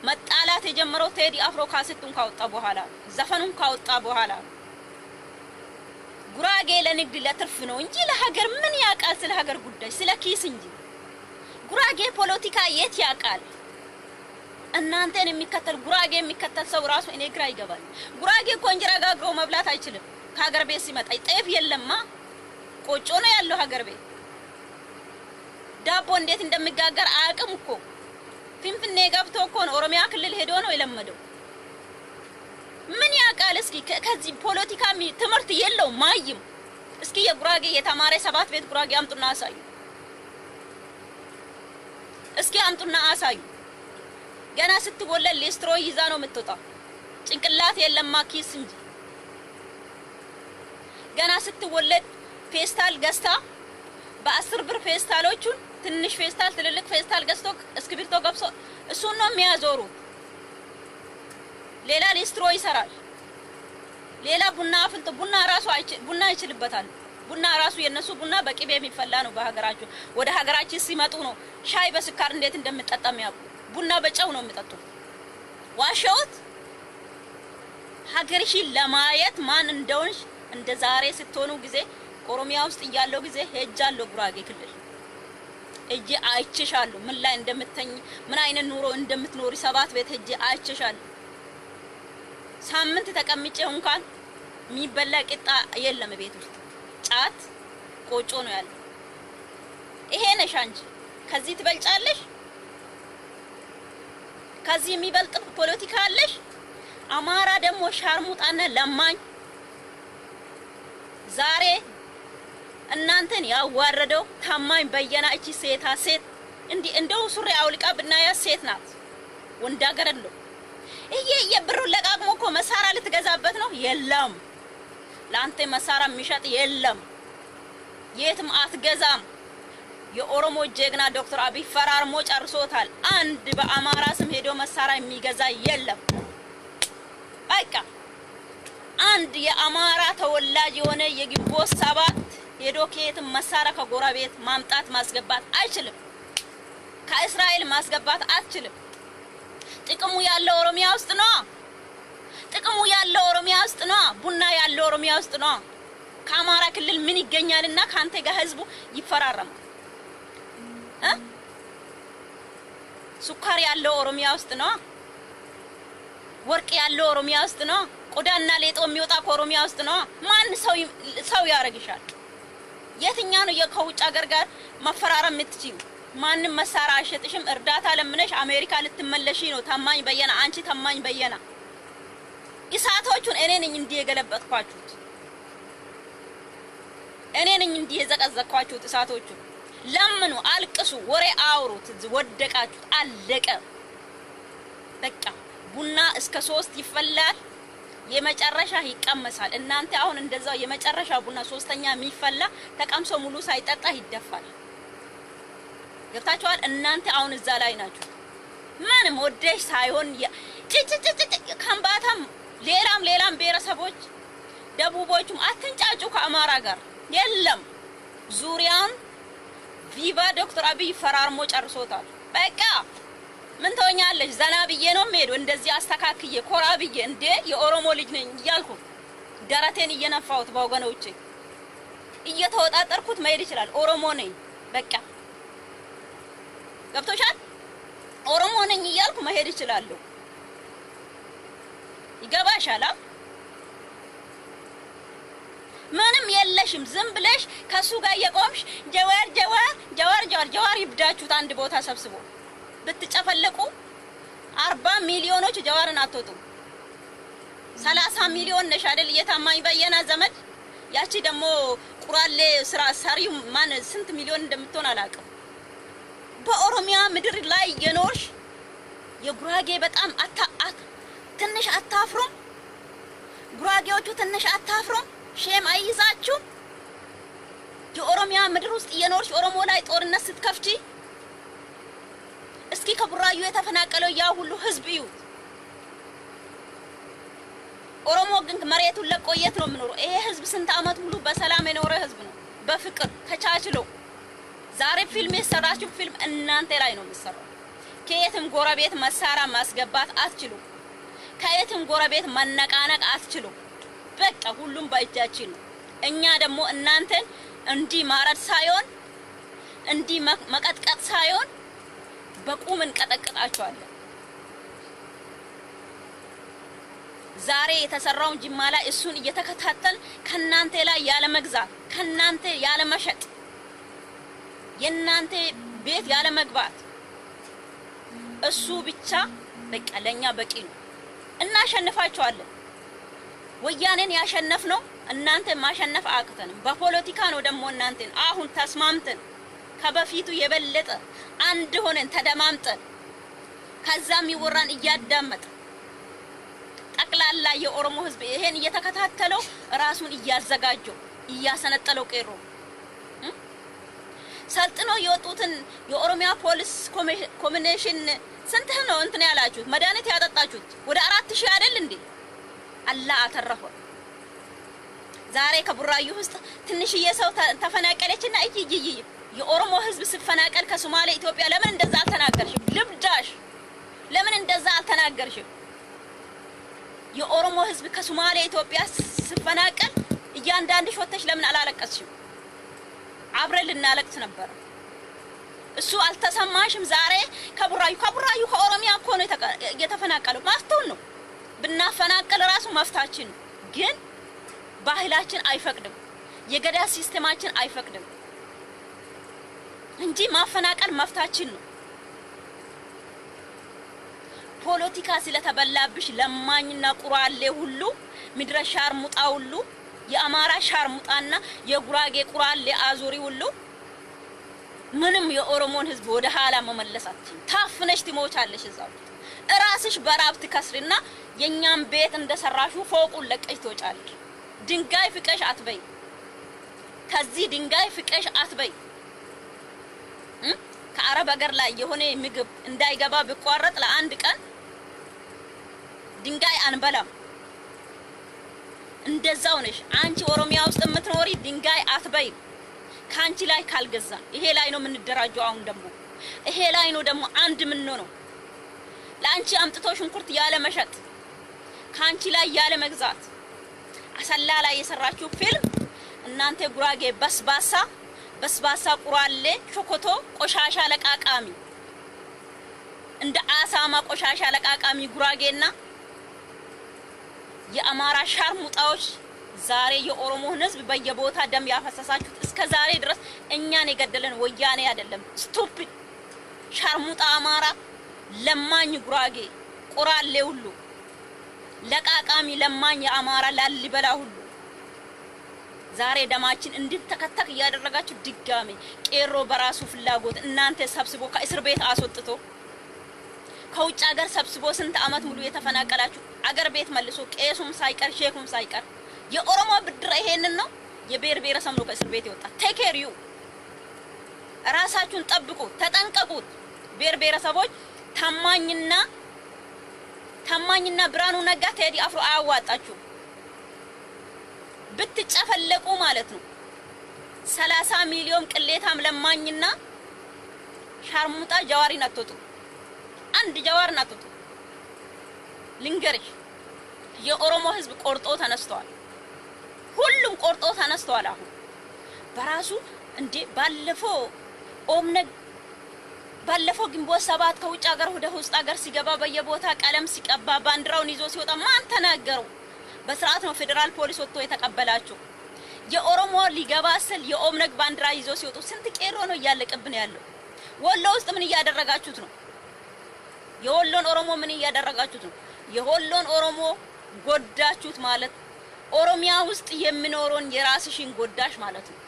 መጣላት የጀመረው ቴዲ አፍሮ ካሴቱን ካወጣ በኋላ ዘፈኑን ካወጣ በኋላ ጉራጌ ለንግድ ለትርፍ ነው እንጂ ለሀገር ምን ያውቃል? ስለ ሀገር ጉዳይ ስለ ኪስ እንጂ ጉራጌ ፖለቲካ የት ያውቃል? እናንተን የሚከተል ጉራጌ የሚከተል ሰው ራሱ እኔ ግራ ይገባል። ጉራጌ እኮ እንጀራ ጋግሮ መብላት አይችልም። ከሀገር ቤት ሲመጣ ጤፍ የለማ ቆጮ ነው ያለው ሀገር ቤት። ዳቦ እንዴት እንደሚጋገር አያውቅም እኮ። ፊንፊኔ ገብቶ እኮ ነው ኦሮሚያ ክልል ሄዶ ነው የለመደው። ምን ያውቃል? እስኪ ከዚህ ፖለቲካ ትምህርት የለው ማይም። እስኪ የጉራጌ የተማረ ሰባት ቤት ጉራጌ አምጡና አሳዩ። እስኪ አምጡና አሳዩ። ገና ስትወለድ ሊስትሮ ይዛ ነው የምትወጣው። ጭንቅላት የለማ ኪስ እንጂ። ገና ስትወለድ ፌስታል ገዝታ በ10 ብር ፌስታሎቹን ትንሽ ፌስታል ትልልቅ ፌስታል ገዝቶ እስክሪብቶ ገብሶ እሱን ነው የሚያዞሩት። ሌላ ሊስትሮ ይሰራል። ሌላ ቡና አፍልቶ ቡና ይችልበታል። ቡና ራሱ የነሱ ቡና በቅቤ የሚፈላ ነው። በሀገራቸው ወደ ሀገራችን ሲመጡ ነው ሻይ በስኳር እንዴት እንደምጠጣ የሚያውቁ። ቡና በጨው ነው የሚጠጡት። ዋሸውት ሀገርሽን ለማየት ማን እንደሆንሽ እንደ ዛሬ ስትሆኑ ጊዜ ኦሮሚያ ውስጥ ያለው ጊዜ ሄጃለሁ። ጉራጌ ክልል እጄ አይቼሻለሁ። ምን ላይ እንደምትተኝ ምን አይነት ኑሮ እንደምትኖሪ ሰባት ቤት ሄጄ አይቼሻለሁ። ሳምንት ተቀምጬ እንኳን የሚበላ ቂጣ የለም ቤት ውስጥ። ጫት ቆጮ ነው ያለው። ይሄ ነሽ አንቺ። ከዚህ ትበልጫለሽ? ከዚህ የሚበልጥ ፖለቲካ አለሽ? አማራ ደግሞ ሻርሙጣና ለማኝ ዛሬ እናንተን ያዋረደው ታማኝ በየና እቺ ሴታ ሴት እንዲ እንደው ሱሪ አውልቃ ብናያ ሴት ናት። ወንዳ ገረድ ነው። ይሄ የብሩን ለቃቅሞ እኮ መሳራ ልትገዛበት ነው። የለም ላንተ መሳራ የሚሸጥ የለም። የትም አትገዛም። የኦሮሞ ጀግና ዶክተር አብይ ፈራርሞ ጨርሶታል። አንድ በአማራ ስም ሄዶ መሳራ የሚገዛ የለም። በቃ አንድ የአማራ ተወላጅ የሆነ የግንቦት ሰባት ሄዶ ከየትም መሳራ ከጎረቤት ማምጣት ማስገባት አይችልም። ከእስራኤል ማስገባት አትችልም። ጥቅሙ ያለው ኦሮሚያ ውስጥ ነው። ጥቅሙ ያለው ኦሮሚያ ውስጥ ነው። ቡና ያለው ኦሮሚያ ውስጥ ነው። ከአማራ ክልል ምን ይገኛልና ካንተ ጋር ህዝቡ ይፈራረማል? ሱካር ያለው ኦሮሚያ ውስጥ ነው። ወርቅ ያለው ኦሮሚያ ውስጥ ነው። ቆዳና ሌጦ የሚወጣ ከኦሮሚያ ውስጥ ነው። ማን ሰው ያረግሻል? የትኛው ነው ከውጭ ሀገር ጋር መፈራረም የምትችይው? ማንም መሳራ አይሸጥሽም። እርዳታ ለምነሽ አሜሪካ ልትመለሺ ነው። ታማኝ በየና አንቺ ታማኝ በየና ኢሳቶቹን እኔ ነኝ እንዲህ የገለበጥኳችሁት። እኔ ነኝ እንዲህ የዘቀዘቅኳችሁት። ኢሳቶቹን ለምኑ፣ አልቅሱ፣ ወሬ አውሩት። ወደቃችሁት፣ አለቀ በቃ። ቡና እስከ 3 ይፈላል፣ የመጨረሻ ይቀመሳል። እናንተ አሁን እንደዛው የመጨረሻ ቡና ሶስተኛ የሚፈላ ተቀምሶ ሙሉ ሳይጠጣ ይደፋል። ገብታችኋል? እናንተ አሁን እዛ ላይ ናችሁ። ምንም ወደሽ ሳይሆን ከምባታም ሌላም ብሔረሰቦች ደቡቦቹም አትንጫጩ ከአማራ ጋር የለም። ዙሪያውን ቪቫ ዶክተር አብይ ፈራርሞ ጨርሶታል። በቃ ምን ተወኛለሽ? ዘና ብዬ ነው የምሄደው። እንደዚህ አስተካክዬ ኮራ ብዬ እንደ የኦሮሞ ልጅ ነኝ እያልኩ ደረቴን እየነፋሁት በወገኖቼ እየተወጣጠርኩት መሄድ ይችላል። ኦሮሞ ነኝ በቃ ገብቶሻል? ኦሮሞ ነኝ እያልኩ መሄድ ይችላልው። ይገባሻል? ምንም የለሽም። ዝም ብለሽ ከሱ ጋር የቆምሽ ጀዋር ይብዳችሁት አንድ ቦታ ሰብስቦ ብትጨፈለቁ 40 ሚሊዮኖች ጀዋርን አትወጡ። 30 ሚሊዮን ነሽ አይደል? የታማኝ በየነ ዘመድ። ያቺ ደግሞ ቁራሌ ስራ ሰሪው ማን ስንት ሚሊዮን እንደምትሆን አላውቅም። በኦሮሚያ ምድር ላይ የኖርሽ የጉራጌ በጣም ትንሽ አታፍሩም? ጉራጌዎቹ ትንሽ አታፍሩም? ሼም አይዛችሁ? የኦሮሚያ ምድር ውስጥ የኖርሽ ኦሮሞ ላይ ጦርነት ስትከፍቺ እስኪ ከቡራዩ የተፈናቀለው ያ ሁሉ ህዝብ እዩ። ኦሮሞ ግን መሬቱን ለቆ የት ነው የሚኖረው? ይሄ ህዝብ ስንት አመት ሙሉ በሰላም የኖረ ህዝብ ነው፣ በፍቅር ተቻችሎ። ዛሬ ፊልም የሰራችሁ ፊልም እናንተ ላይ ነው የሚሰራው። ከየትም ጎረቤት መሳሪያ ማስገባት አትችሉ። ከየትም ጎረቤት መነቃነቅ አትችሉ። በቃ ሁሉም በእጃችን ነው። እኛ ደግሞ እናንተን እንዲህ ማረድ ሳይሆን እንዲህ መቀጥቀጥ ሳይሆን በቁም እንቀጠቅጣቸዋለን። ዛሬ የተሰራውን ጅማ ላይ እሱን እየተከታተል ከናንተ ላይ ያለ መግዛት ከናንተ ያለ መሸጥ የናንተ ቤት ያለ መግባት እሱ ብቻ በቃ ለኛ በቂ ነው። እናሸንፋቸዋለን። ወያኔን ያሸነፍነው እናንተ ማሸነፍ አቅተንም በፖለቲካ ነው። ደግሞ እናንተን አሁን ተስማምተን ከበፊቱ የበለጠ አንድ ሆነን ተደማምጠን ከዛም ይወራን እያዳመጠ ጠቅላላ የኦሮሞ ህዝብ ይሄን እየተከታተለው ራሱን እያዘጋጀው እያሰነጠለው ቄሮ ሰልጥኖ የወጡትን የኦሮሚያ ፖሊስ ኮሚሽን ስንት ነው እንትን ያላችሁት መድኃኒት ያጠጣችሁት ወደ 4000 አይደል እንዴ? አላህ አተረፈው። ዛሬ ከቡራዩ ውስጥ ትንሽዬ ሰው ተፈናቀለችና እይይይ የኦሮሞ ህዝብ ሲፈናቀል ከሶማሌ ኢትዮጵያ ለምን እንደዛ አልተናገርሽም? ልብዳሽ ለምን እንደዛ አልተናገርሽም? የኦሮሞ ህዝብ ከሶማሌ ኢትዮጵያ ሲፈናቀል እያንዳንድሽ ወጥተሽ ለምን አላለቀስሽም? አብረን ልናለቅስ ነበር። እሱ አልተሰማሽም? ዛሬ ከቡራዩ ከኦሮሚያ እኮ ነው የተፈናቀለው። ማስተው ነው ብናፈናቀል ራሱ መፍታችን ግን ባህላችን አይፈቅድም፣ የገዳ ሲስተማችን አይፈቅድም እንጂ ማፈናቀል መፍታችን ነው። ፖለቲካ ስለተበላብሽ ለማኝና ቁራሌ ሁሉ ምድረ ሻርሙጣ ሁሉ የአማራ ሻርሙጣና የጉራጌ ቁራሌ አዙሪ ሁሉ ምንም የኦሮሞን ህዝብ ወደ ኋላ መመለሳችን ታፍነሽ ትሞቻለሽ። እዛው እራስሽ በራብ ትከስሪና የኛም ቤት እንደሰራሹ ፎቁን ለቀሽ ትወጫለሽ። ድንጋይ ፍቀሽ አትበይ። ከዚህ ድንጋይ ፍቀሽ አትበይ። ከአረብ ሀገር ላይ የሆነ ምግብ እንዳይገባ ቢቋረጥ ለአንድ ቀን ድንጋይ አንበላም። እንደዛው ነሽ አንቺ ኦሮሚያ ውስጥ የምትኖሪ ድንጋይ አትበይ። ካንቺ ላይ ካልገዛ ይሄ ላይ ነው የምንደራጀው። አሁን ደግሞ ይሄ ላይ ነው ደግሞ አንድ ምን ነው ለአንቺ አምጥቶ ሽንኩርት ያለ መሸጥ ካንቺ ላይ ያለ መግዛት አሰላ ላይ የሰራችሁ ፊልም እናንተ ጉራጌ በስባሳ ቁራሌ ሾኮቶ ቆሻሻ ለቃቃሚ እንደ አሳማ ቆሻሻ ለቃቃሚ ጉራጌና የአማራ ሻርሙጣዎች ዛሬ የኦሮሞን ህዝብ በየቦታ ደም ያፈሰሳችሁት እስከ ዛሬ ድረስ እኛን የገደለን ወያኔ አይደለም። ስቱፒድ ሻርሙጣ አማራ ለማኝ ጉራጌ ቁራሌ ሁሉ ለቃቃሚ ለማኝ የአማራ ላሊበላ ሁሉ ዛሬ ደማችን እንድትተከተክ ያደረጋችሁ ድጋሜ ቄሮ በራሱ ፍላጎት እናንተ ሰብስቦ ከእስር ቤት አስወጥቶ ከውጭ ሀገር ሰብስቦ ስንት አመት ሙሉ የተፈናቀላችሁ አገር ቤት መልሶ ቄሱም ሳይቀር ሼኩም ሳይቀር የኦሮሞ ብድር ይሄንን ነው። የብሔር ብሔረሰብ ነው ከእስር ቤት ይወጣ። ቴክ ኬር ዩ ራሳችሁን ጠብቁ፣ ተጠንቀቁት። ብሔር ብሔረሰቦች ታማኝና ብርሃኑ ነጋ ቴዲ አፍሮ አያዋጣችሁ ብትጨፈለቁ ማለት ነው። 30 ሚሊዮን ቅሌታም ለማኝና ሻርሙጣ ጀዋሪን አትወጡ። አንድ ጀዋርን አትወጡ። ልንገርሽ የኦሮሞ ህዝብ ቆርጦ ተነስተዋል። ሁሉም ቆርጦ ተነስተዋል። አሁን በራሱ እንዴ ባለፈው ግንቦት 7 ከውጭ ሀገር ወደ ውስጥ ሀገር ሲገባ በየቦታ ቀለም ሲቀባ ባንዲራውን ይዞ ሲወጣ ማን ተናገረው? በስርዓት ነው ፌደራል ፖሊስ ወጥቶ የተቀበላቸው። የኦሮሞ ሊገባስል የኦምነግ ባንዲራ ይዞ ሲወጡ ስንት ቄሮ ነው እያለቀብን ያለው? ወሎ ውስጥ ምን እያደረጋችሁት ነው? የወሎን ኦሮሞ ምን እያደረጋችሁት ነው? የወሎን ኦሮሞ ጎዳችሁት ማለት ኦሮሚያ ውስጥ የሚኖረውን የራስሽን ጎዳሽ ማለት ነው።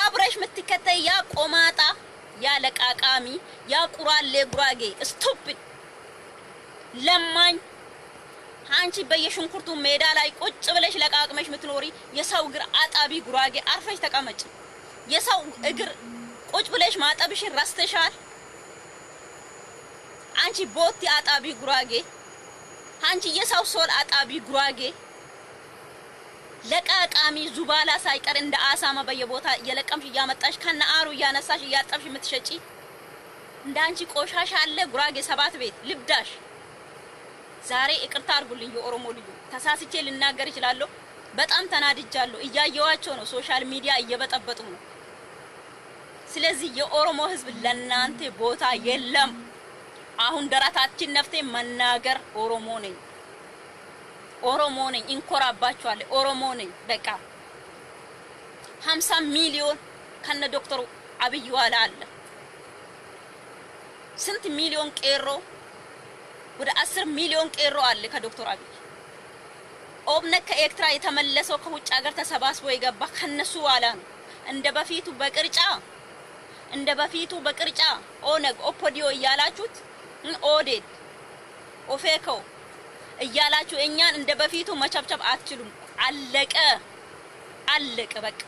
አብረሽ ምትከተይ ያ ቆማጣ ያ ለቃቃሚ ያ ቁራሌ ጉራጌ ስቱፒድ ለማኝ አንቺ በየሽንኩርቱ ሜዳ ላይ ቁጭ ብለሽ ለቃቅመሽ ምትኖሪ የሰው እግር አጣቢ ጉራጌ አርፈሽ ተቀመጭ። የሰው እግር ቁጭ ብለሽ ማጠብሽን ረስተሻል። አንቺ ቦቲ አጣቢ ጉራጌ፣ አንቺ የሰው ሶል አጣቢ ጉራጌ፣ ለቃቃሚ ዙባላ ሳይቀር እንደ አሳማ በየቦታ እየለቀምሽ እያመጣሽ ከነአሩ እያነሳሽ እያጠብሽ የምትሸጪ እንዳንቺ ቆሻሻ አለ ጉራጌ ሰባት ቤት ልብዳሽ። ዛሬ ይቅርታ አድርጉልኝ የኦሮሞ ልጅ ተሳስቼ ልናገር እችላለሁ። በጣም ተናድጃለሁ። እያየዋቸው ነው፣ ሶሻል ሚዲያ እየበጠበጡ ነው። ስለዚህ የኦሮሞ ህዝብ ለናንተ ቦታ የለም። አሁን ደረታችን ነፍቴ መናገር ኦሮሞ ነኝ፣ ኦሮሞ ነኝ፣ እንኮራባችኋለሁ፣ ኦሮሞ ነኝ። በቃ 50 ሚሊዮን ከነ ዶክተር አብይ ዋላ አለ። ስንት ሚሊዮን ቄሮ? ወደ 10 ሚሊዮን ቄሮ አለ ከዶክተር አብይ። ኦብነግ ከኤርትራ የተመለሰው ከውጭ ሀገር ተሰባስቦ የገባ ከነሱ ዋላ ነው። እንደ በፊቱ በቅርጫ ኦነግ ኦፖዲዮ እያላችሁት ኦዴድ ኦፌኮ እያላችሁ እኛን እንደ በፊቱ መቸብቸብ አትችሉም። አለቀ በቃ።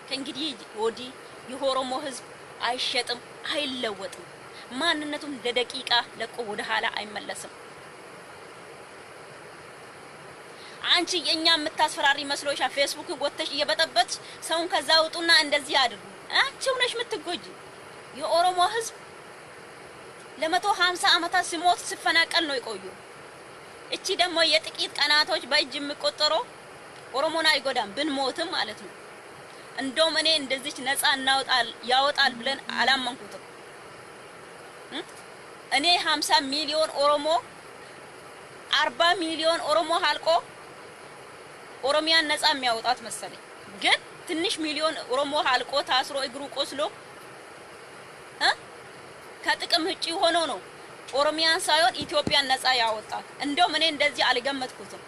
ከእንግዲህ ወዲህ የኦሮሞ ህዝብ አይሸጥም፣ አይለወጥም። ማንነቱም ለደቂቃ ለቆ ወደ ኋላ አይመለስም። አንቺ የኛ የምታስፈራሪ መስሎሻ ፌስቡክ ወጥተሽ እየበጠበጥሽ ሰውን ከዛ ውጡና እንደዚህ አድርጉ። አንቺ ነሽ የምትጎጂ። የኦሮሞ ህዝብ ለ150 አመታት ሲሞት ሲፈናቀል ነው የቆዩ። እቺ ደግሞ የጥቂት ቀናቶች በእጅ የሚቆጠረው ኦሮሞን አይጎዳም ብንሞትም ማለት ነው። እንደውም እኔ እንደዚህ ነፃ ያወጣል ብለን አላመንኩትም። እኔ 50 ሚሊዮን ኦሮሞ 40 ሚሊዮን ኦሮሞ አልቆ ኦሮሚያን ነፃ የሚያወጣት መሰለኝ። ግን ትንሽ ሚሊዮን ኦሮሞ አልቆ ታስሮ እግሩ ቆስሎ ከጥቅም ውጪ ሆኖ ነው ኦሮሚያን ሳይሆን ኢትዮጵያን ነፃ ያወጣት። እንደውም እኔ እንደዚህ አልገመትኩትም።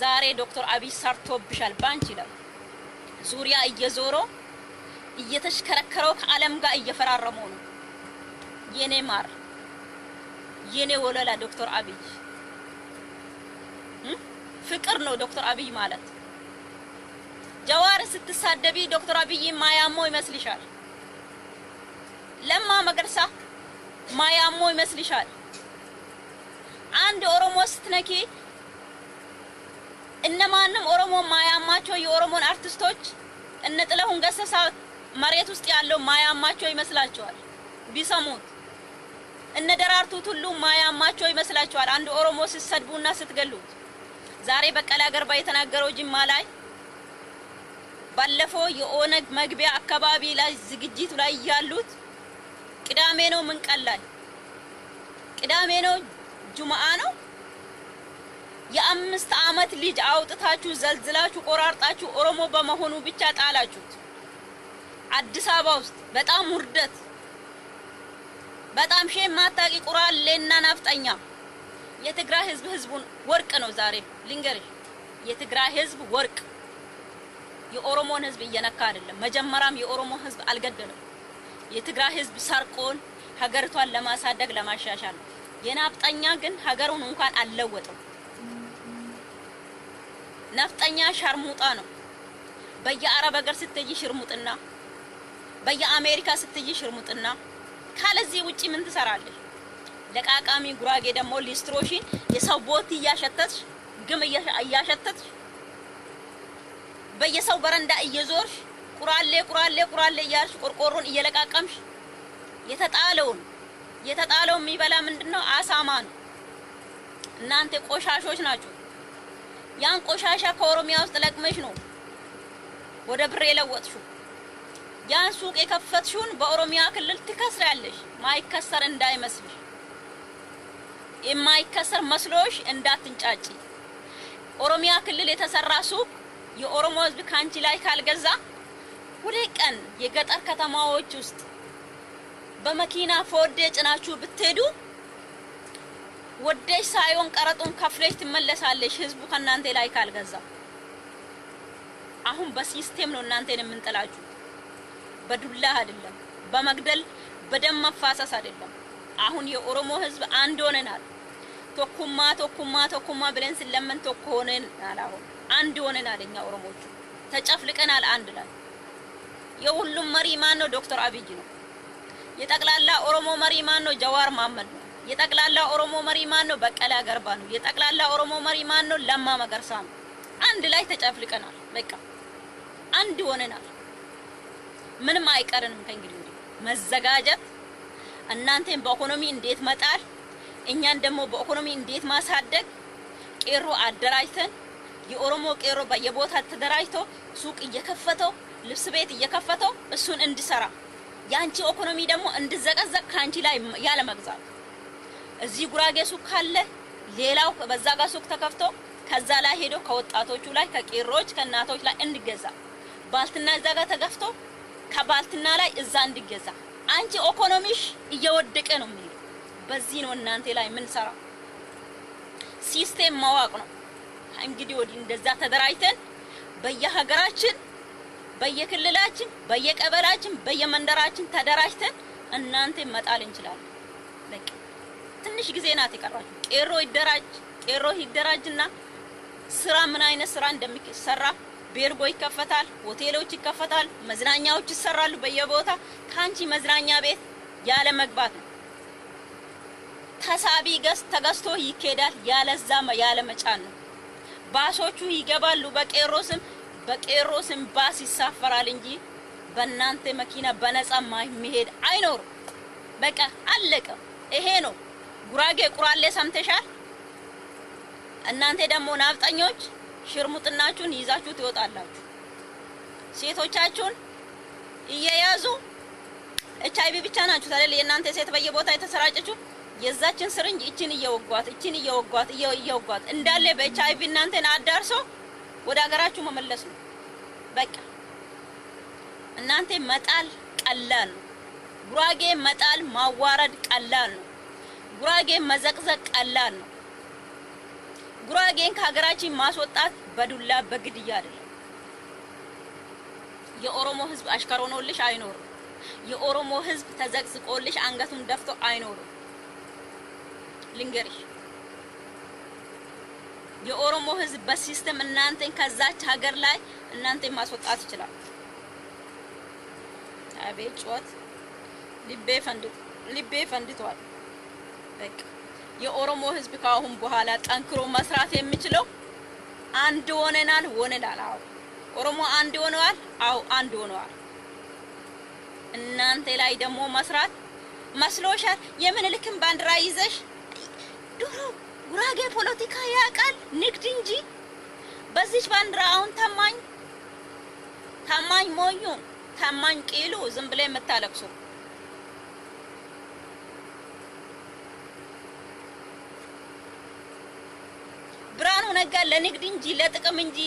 ዛሬ ዶክተር አብይ ሰርቶብሻል ባንቺ ላይ ዙሪያ እየዞረው እየተሽከረከረው ከዓለም ጋር እየፈራረመው ነው። የኔ ማር የኔ ወለላ ዶክተር አብይ ፍቅር ነው ዶክተር አብይ ማለት። ጀዋር ስትሳደቢ ዶክተር አብይ ማያሞ ይመስልሻል? ለማ መገርሳ ማያሞ ይመስልሻል? አንድ ኦሮሞ ስትነኪ እነማንም ኦሮሞ ማያማቸው የኦሮሞን አርቲስቶች እነ ጥላሁን ገሰሳ መሬት ውስጥ ያለው ማያማቸው ይመስላችኋል? ቢሰሙት እነ ደራርቱ ሁሉ ማያማቸው ይመስላችኋል? አንድ ኦሮሞ ሲሰድቡና ስትገሉት። ዛሬ በቀለ ገርባ የተናገረው ጅማ ላይ ባለፈው የኦነግ መግቢያ አካባቢ ላይ ዝግጅቱ ላይ ያሉት ቅዳሜ ነው ምን ቀን ላይ ቅዳሜ ነው ጁማአ ነው የ5 አመት ልጅ አውጥታችሁ ዘልዝላችሁ ቆራርጣችሁ ኦሮሞ በመሆኑ ብቻ ጣላችሁት። አዲስ አበባ ውስጥ በጣም ውርደት፣ በጣም ሼም ማታቂ ቁራሌና ናፍጠኛ። የትግራይ ህዝቡን ወርቅ ነው። ዛሬ ልንገርሽ፣ የትግራይ ህዝብ ወርቅ የኦሮሞን ህዝብ እየነካ አይደለም። መጀመሪያም የኦሮሞ ህዝብ አልገደለም። የትግራይ ህዝብ ሰርቆን ሀገሪቷን ለማሳደግ ለማሻሻል ነው። የናፍጠኛ ግን ሀገሩን እንኳን አልለወጠም። ናፍጠኛ ሸርሙጣ ነው። በየአረብ ሀገር ስትይ ሽርሙጥና፣ በየአሜሪካ ስትይ ሽርሙጥና። ካለዚህ ውጪ ምን ትሰራለሽ? ለቃቃሚ ጉራጌ ደግሞ ሊስትሮሽን የሰው ቦት እያሸተትሽ ግም እያሸተትሽ በየሰው በረንዳ እየዞርሽ ቁራሌ እያልሽ ቆርቆሮን እየለቃቀምሽ የተጣለው የሚበላ ምንድነው? አሳማ ነው። እናንተ ቆሻሾች ናችሁ። ያን ቆሻሻ ከኦሮሚያ ውስጥ ለቅመሽ ነው ወደ ብር የለወጥሽው። ያን ሱቅ የከፈትሽውን በኦሮሚያ ክልል ትከስሪያለሽ። ማይከሰር እንዳይመስልሽ፣ የማይከሰር መስሎሽ እንዳትንጫጪ። ኦሮሚያ ክልል የተሰራ ሱቅ የኦሮሞ ህዝብ ካንቺ ላይ ካልገዛ ሁለት ቀን የገጠር ከተማዎች ውስጥ በመኪና ፎርዴ ጭናችሁ ብትሄዱ ወደሽ ሳይሆን ቀረጡን ከፍለሽ ትመለሳለሽ ህዝቡ ከናንተ ላይ ካልገዛ። አሁን በሲስተም ነው እናንተን የምንጠላችሁ፣ በዱላ አይደለም፣ በመግደል በደም መፋሰስ አይደለም። አሁን የኦሮሞ ህዝብ አንድ ሆነናል። ቶኩማ ብለን ስለምን ቶኩ ሆነናል። አሁን አንድ ሆነናል። እኛ ኦሮሞቹ ተጨፍልቀናል አንድ ላይ። የሁሉም መሪ ማን ነው? ዶክተር አብይ ነው። የጠቅላላ ኦሮሞ መሪ ማን ነው? ጀዋር መሐመድ ነው። የጠቅላላ ኦሮሞ መሪ ማን ነው? በቀለ ገርባ ነው። የጠቅላላ ኦሮሞ መሪ ማን ነው? ለማ መገርሳ ነው። አንድ ላይ ተጨፍልቀናል። በቃ አንድ ሆነናል። ምንም አይቀርንም ከእንግዲህ ወዲህ መዘጋጀት። እናንተን በኢኮኖሚ እንዴት መጣል፣ እኛን ደግሞ በኢኮኖሚ እንዴት ማሳደግ። ቄሮ አደራጅተን የኦሮሞ ቄሮ በየቦታ ተደራጅቶ ሱቅ እየከፈተው ልብስ ቤት እየከፈተው እሱን እንዲሰራ ያንቺ ኢኮኖሚ ደግሞ እንድዘቀዘቅ ካንቺ ላይ ያለ መግዛት። እዚህ ጉራጌ ሱቅ ካለ ሌላው በዛ ጋር ሱቅ ተከፍቶ ከዛ ላይ ሄዶ ከወጣቶቹ ላይ ከቄሮች ከእናቶች ላይ እንዲገዛ፣ ባልትና እዛ ጋር ተገፍቶ ከባልትና ላይ እዛ እንዲገዛ። አንቺ ኢኮኖሚሽ እየወደቀ ነው የሚለው። በዚህ ነው እናንተ ላይ ምን ሰራ ሲስተም ማዋቅ ነው። እንግዲህ ወዲህ እንደዛ ተደራጅተን በየሀገራችን በየክልላችን በየቀበላችን በየመንደራችን ተደራጅተን እናንተ መጣል እንችላለን። በቃ ትንሽ ጊዜ ናት የቀራችሁ። ቄሮ ይደራጅና ስራ ምን አይነት ስራ እንደሚሰራ ቤርጎ ይከፈታል፣ ሆቴሎች ይከፈታል፣ መዝናኛዎች ይሰራሉ በየቦታ። ካንቺ መዝናኛ ቤት ያለ መግባት ነው። ተሳቢ ተገዝቶ ይኬዳል፣ ያለዛ ያለ መጫን ነው። ባሶቹ ይገባሉ በቄሮ ስም ባስ ይሳፈራል እንጂ በእናንተ መኪና በነፃ መሄድ አይኖርም። በቃ አለቀ። ይሄ ነው ጉራጌ ቁራሌ ሰምተሻል። እናንተ ደግሞ ናፍጠኞች ሽርሙጥናችሁን ይዛችሁ ትወጣላችሁ። ሴቶቻችሁን እየያዙ HIV ብቻ ናችሁ ታዲያ የእናንተ ሴት በየቦታ የተሰራጨችው። የዛችን ስርንጅ እቺን እየወጓት እንዳለ በHIV እናንተን አዳርሶ ወደ ሀገራችሁ መመለስ ነው። በቃ እናንተ መጣል ቀላል ነው። ጉራጌ መጣል ማዋረድ ቀላል ነው። ጉራጌ መዘቅዘቅ ቀላል ነው። ጉራጌን ከሀገራችን ማስወጣት በዱላ በግድያ አይደለም። የኦሮሞ ህዝብ አሽከር ሆኖልሽ አይኖርም። የኦሮሞ ህዝብ ተዘቅዝቆልሽ አንገቱን ደፍቶ አይኖርም። ልንገርሽ፣ የኦሮሞ ህዝብ በሲስተም እናንተን ከዛች ሀገር ላይ እናንተን ማስወጣት ይችላል። አቤት ጮት ልቤ ፈንድቷል። በቃ የኦሮሞ ህዝብ ካሁን በኋላ ጠንክሮ መስራት የሚችለው አንድ ሆነናል። አዎ ኦሮሞ አንድ ሆነዋል። አዎ አንድ ሆነዋል። እናንተ ላይ ደግሞ መስራት መስሎሻል። የምኒልክን ባንዲራ ይዘሽ ድሮ ጉራጌ ፖለቲካ ያውቃል ንግድ እንጂ በዚች ባንዲራ አሁን ታማኝ ሞኙ ታማኝ ቂሉ ዝም ብለ የምታለቅሱ ብርሃኑ ነጋ ለንግድ እንጂ ለጥቅም እንጂ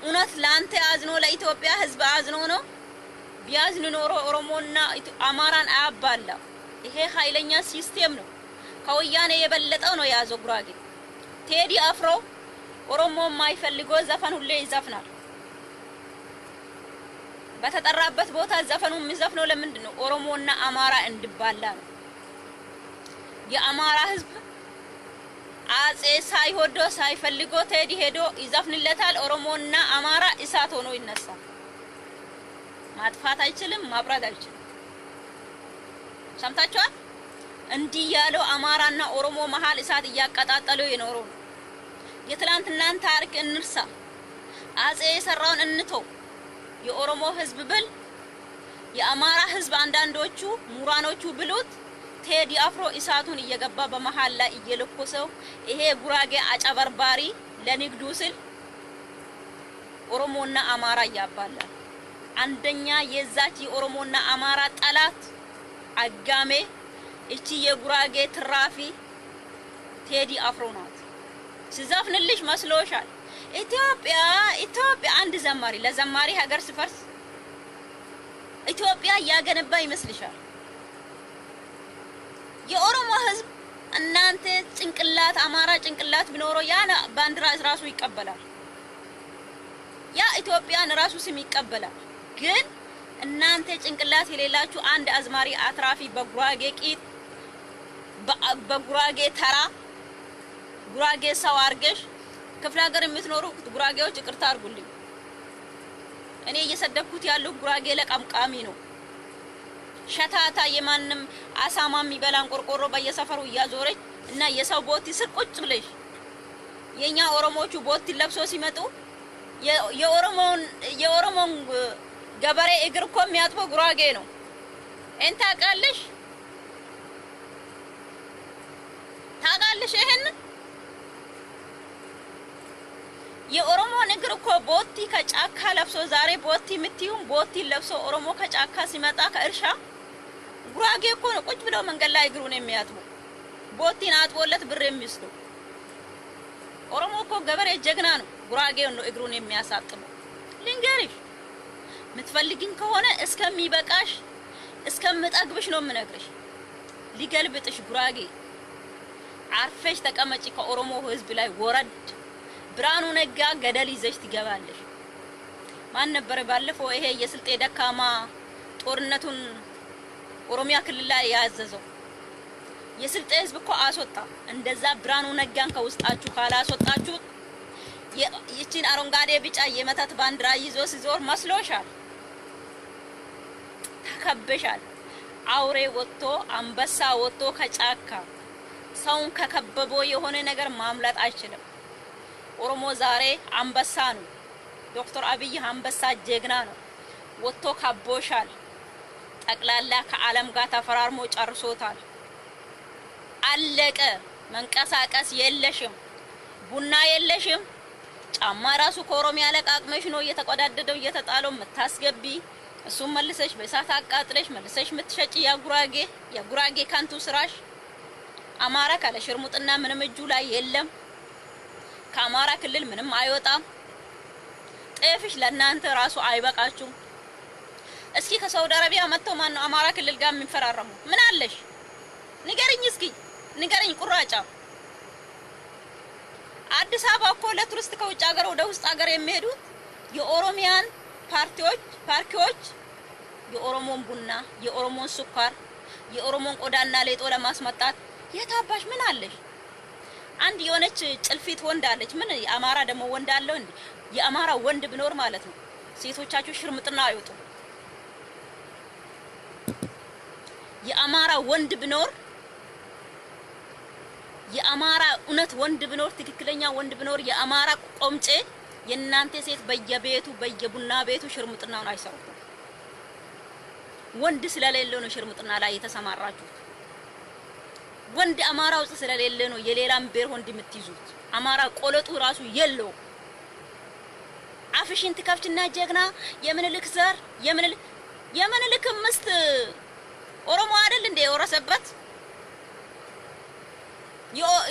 እውነት ላንተ አዝኖ ለኢትዮጵያ ህዝብ አዝኖ ነው። ቢያዝን ኖሮ ኦሮሞና አማራን አያባላ። ይሄ ኃይለኛ ሲስተም ነው። ከወያኔ የበለጠው ነው ያዘው ጉራጌ። ቴዲ አፍሮ ኦሮሞ የማይፈልገው ዘፈን ሁሌ ይዘፍናል። በተጠራበት ቦታ ዘፈኑ የሚዘፍነው ለምንድን ነው? ኦሮሞና አማራ እንድባላ ነው። የአማራ ህዝብ አጼ ሳይወዶ ሳይፈልጎ ቴዲ ሄዶ ይዘፍንለታል። ኦሮሞና አማራ እሳት ሆኖ ይነሳል። ማጥፋት አይችልም፣ ማብራት አይችልም። ሰምታችኋል? እንዲህ ያለው አማራና ኦሮሞ መሃል እሳት እያቀጣጠለው የኖረው ነው። የትላንትናን ታሪክ እንርሳ። አጼ የሰራውን እንተው። የኦሮሞ ህዝብ ብል የአማራ ህዝብ አንዳንዶቹ ሙራኖቹ ብሉት ቴዲ አፍሮ እሳቱን እየገባ በመሃል ላይ እየለኮሰው ይሄ ጉራጌ አጨበርባሪ ለንግዱ ስል ኦሮሞና አማራ ያባላል። አንደኛ የዛች የኦሮሞና አማራ ጠላት አጋሜ እቺ የጉራጌ ትራፊ ቴዲ አፍሮ ናት። ሲዘፍንልሽ መስሎሻል? ኢትዮጵያ አንድ ዘማሪ ለዘማሪ ሀገር ሲፈርስ ኢትዮጵያ ያገነባ ይመስልሻል? የኦሮሞ ህዝብ እናንተ ጭንቅላት አማራ ጭንቅላት ቢኖረው ያ ባንዲራ ራሱ ይቀበላል። ያ ኢትዮጵያን ራሱ ስም ይቀበላል። ግን እናንተ ጭንቅላት የሌላችሁ አንድ አዝማሪ አትራፊ በጉራጌ ቂጥ በጉራጌ ተራ ጉራጌ ሰው አርገሽ ክፍለ ሀገር የምትኖሩ ጉራጌዎች ይቅርታ አድርጉልኝ። እኔ እየሰደብኩት ያለው ጉራጌ ለቀምቃሚ ነው። ሸታታ የማንም አሳማ የሚበላን ቆርቆሮ በየሰፈሩ እያዞረች እና የሰው ቦቲ ስር ቁጭ ብለሽ የኛ ኦሮሞቹ ቦቲ ለብሶ ሲመጡ የኦሮሞን ገበሬ እግር እኮ የሚያጥበው ጉራጌ ነው። እንታ ታውቃለሽ ይሄን? የኦሮሞን እግር እኮ ቦቲ ከጫካ ለብሶ ዛሬ ቦቲ የምትይውን ቦቲ ለብሶ ኦሮሞ ከጫካ ሲመጣ ከእርሻ ጉራጌ እኮ ነው ቁጭ ብለው መንገድ ላይ እግሩን የሚያጥቡ ቦቲን አጥቦለት ብር የሚወስዱ። ኦሮሞ እኮ ገበሬ ጀግና ነው። ጉራጌው ነው እግሩን የሚያሳጥበው። ልንገርሽ ምትፈልጊኝ ከሆነ እስከሚበቃሽ እስከምጠግብሽ ነው የምነግርሽ። ሊገልብጥሽ ጉራጌ አርፈሽ ተቀመጪ። ከኦሮሞ ህዝብ ላይ ወረድ። ብርሃኑ ነጋ ገደል ይዘሽ ትገባለሽ። ማን ነበር ባለፈው ይሄ የስልጤ ደካማ ጦርነቱን ኦሮሚያ ክልል ላይ ያዘዘው? የስልጤ ህዝብ እኮ አስወጣ። እንደዛ ብርሃኑ ነጋን ከውስጣችሁ ካላስወጣችሁ ይቺን አረንጓዴ ቢጫ የመታት ባንዲራ ይዞ ሲዞር መስሎሻል? ተከበሻል። አውሬ ወጥቶ አንበሳ ወጥቶ ከጫካ ሰውን ከከበቦ የሆነ ነገር ማምለጥ አይችልም። ኦሮሞ ዛሬ አንበሳ ነው። ዶክተር አብይ አንበሳ ጀግና ነው። ወጥቶ ከቦሻል። ጠቅላላ ከዓለም ጋር ተፈራርሞ ጨርሶታል። አለቀ። መንቀሳቀስ የለሽም። ቡና የለሽም። ጫማ ራሱ ከኦሮሚያ ለቃቅመሽ ነው እየተቆዳደደው እየተጣለው የምታስገቢ። እሱም መልሰሽ በእሳት አቃጥለሽ መልሰሽ የምትሸጪ የጉራጌ ካንቱ ስራሽ። አማራ ካለ ሽርሙጥና ምንም እጁ ላይ የለም። ከአማራ ክልል ምንም አይወጣም። ጤፍሽ ለእናንተ ራሱ አይበቃችሁም። እስኪ ከሳውዲ አረቢያ መጥተው ማን ነው አማራ ክልል ጋር የሚፈራረሙ? ምን አለሽ ንገሪኝ፣ እስኪ ንገሪኝ። ቁራጫ አዲስ አበባ እኮ ለቱሪስት ከውጭ ሀገር ወደ ውስጥ ሀገር የሚሄዱት የኦሮሚያን ፓርቲዎች የኦሮሞን ቡና፣ የኦሮሞን ስኳር፣ የኦሮሞን ቆዳና ሌጦ ለማስመጣት የታባሽ ምን አለሽ? አንድ የሆነች ጭልፊት ወንድ አለች። ምን የአማራ ደግሞ ወንድ አለው እንዴ? የአማራ ወንድ ቢኖር ማለት ነው ሴቶቻችሁ ሽርምጥና አይወጡ። የአማራ ወንድ ቢኖር የአማራ እውነት ወንድ ቢኖር ትክክለኛ ወንድ ቢኖር የአማራ ቆምጬ የእናንተ ሴት በየቤቱ በየቡና ቤቱ ሽርምጥናውን አይሰሩም። ወንድ ስለሌለ ነው ሽርምጥና ላይ የተሰማራችሁት። ወንድ አማራ ውስጥ ስለሌለ ነው የሌላም ብሔር ወንድ የምትይዙት። አማራ ቆለጡ ራሱ የለው። አፍሽን ትከፍችና ጀግና የምንልክ ዘር የምንልክ ምስት ኦሮሞ አይደል እንደ ወረሰበት?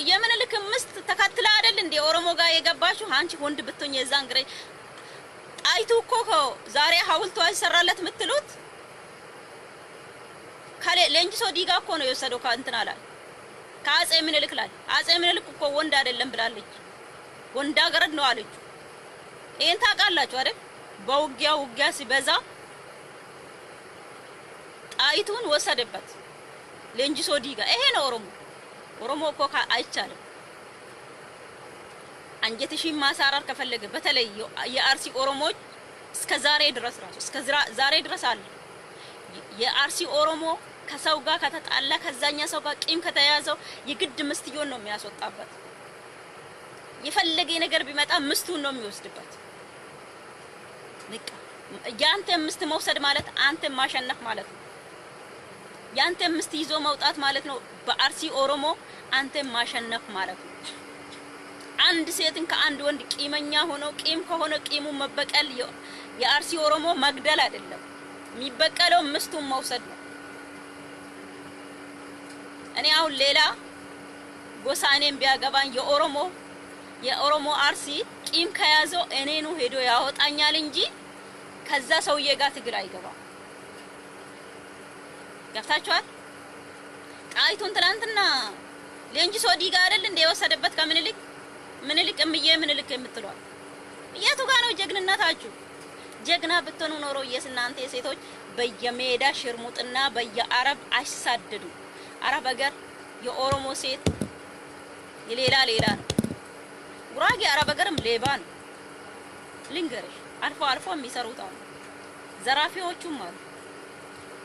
የምንልክ ምስት ተከትላ አይደል እንደ ኦሮሞ ጋር የገባችሁ? አንቺ ወንድ ብትሆኝ የዛን ግሬ ጣይቱ እኮ ዛሬ ሐውልቷ ይሰራለት የምትሉት ለእንጂሶ ዲጋ እኮ ነው የወሰደው ከእንትና ላይ ከአጼ ምኒልክ ላይ። አጼ ምኒልክ እኮ ወንድ አይደለም ብላለች። ወንድ አገረድ ነው አለች። ይሄን ታውቃላችሁ አይደል? በውጊያ ሲበዛ ጣይቱን ወሰደበት ለእንጂሶ ዲጋ። ይሄ ነው ኦሮሞ እኮ አይቻልም። አንጀትሽን ማሳራር ከፈለገ በተለይ የአርሲ ኦሮሞች እስከ ዛሬ ድረስ አለ። የአርሲ ኦሮሞ ከሰው ጋር ከተጣላ ከዛኛ ሰው ጋር ቂም ከተያዘው የግድ ምስትዮን ነው የሚያስወጣበት። የፈለገ ነገር ቢመጣ ምስቱን ነው የሚወስድበት። ንቃ። ያንተ ምስት መውሰድ ማለት አንተ ማሸነፍ ማለት ነው። ያንተ ምስት ይዞ መውጣት ማለት ነው። በአርሲ ኦሮሞ አንተ ማሸነፍ ማለት ነው። አንድ ሴትን ከአንድ ወንድ ቂመኛ ሆኖ ቂም ከሆነ ቂሙ መበቀል የአርሲ ኦሮሞ መግደል አይደለም። የሚበቀለው ምስቱን መውሰድ ነው። እኔ አሁን ሌላ ጎሳ እኔም ቢያገባኝ የኦሮሞ የኦሮሞ አርሲ ቂም ከያዘው እኔኑ ሄዶ ያወጣኛል እንጂ ከዛ ሰውዬ ጋር ትግል አይገባም። ገብታችኋል? ጣይቱን ትላንትና ሌንጂሶ ዲጋ አይደል እንደ የወሰደበት ከምንልክ ምንልክ ምንልክ የምትሏል የቱ ጋር ነው ጀግንነታችሁ? ጀግና ብትሆኑ ኖሮ እናንተ ሴቶች በየሜዳ ሽርሙጥና በየአረብ አሳደዱ። አረብ ሀገር የኦሮሞ ሴት የሌላ ነው። ጉራጌ አረብ ሀገርም ሌባ ነው። ልንገርሽ አልፎ የሚሰሩት አሉ። ዘራፊዎቹም አሉ።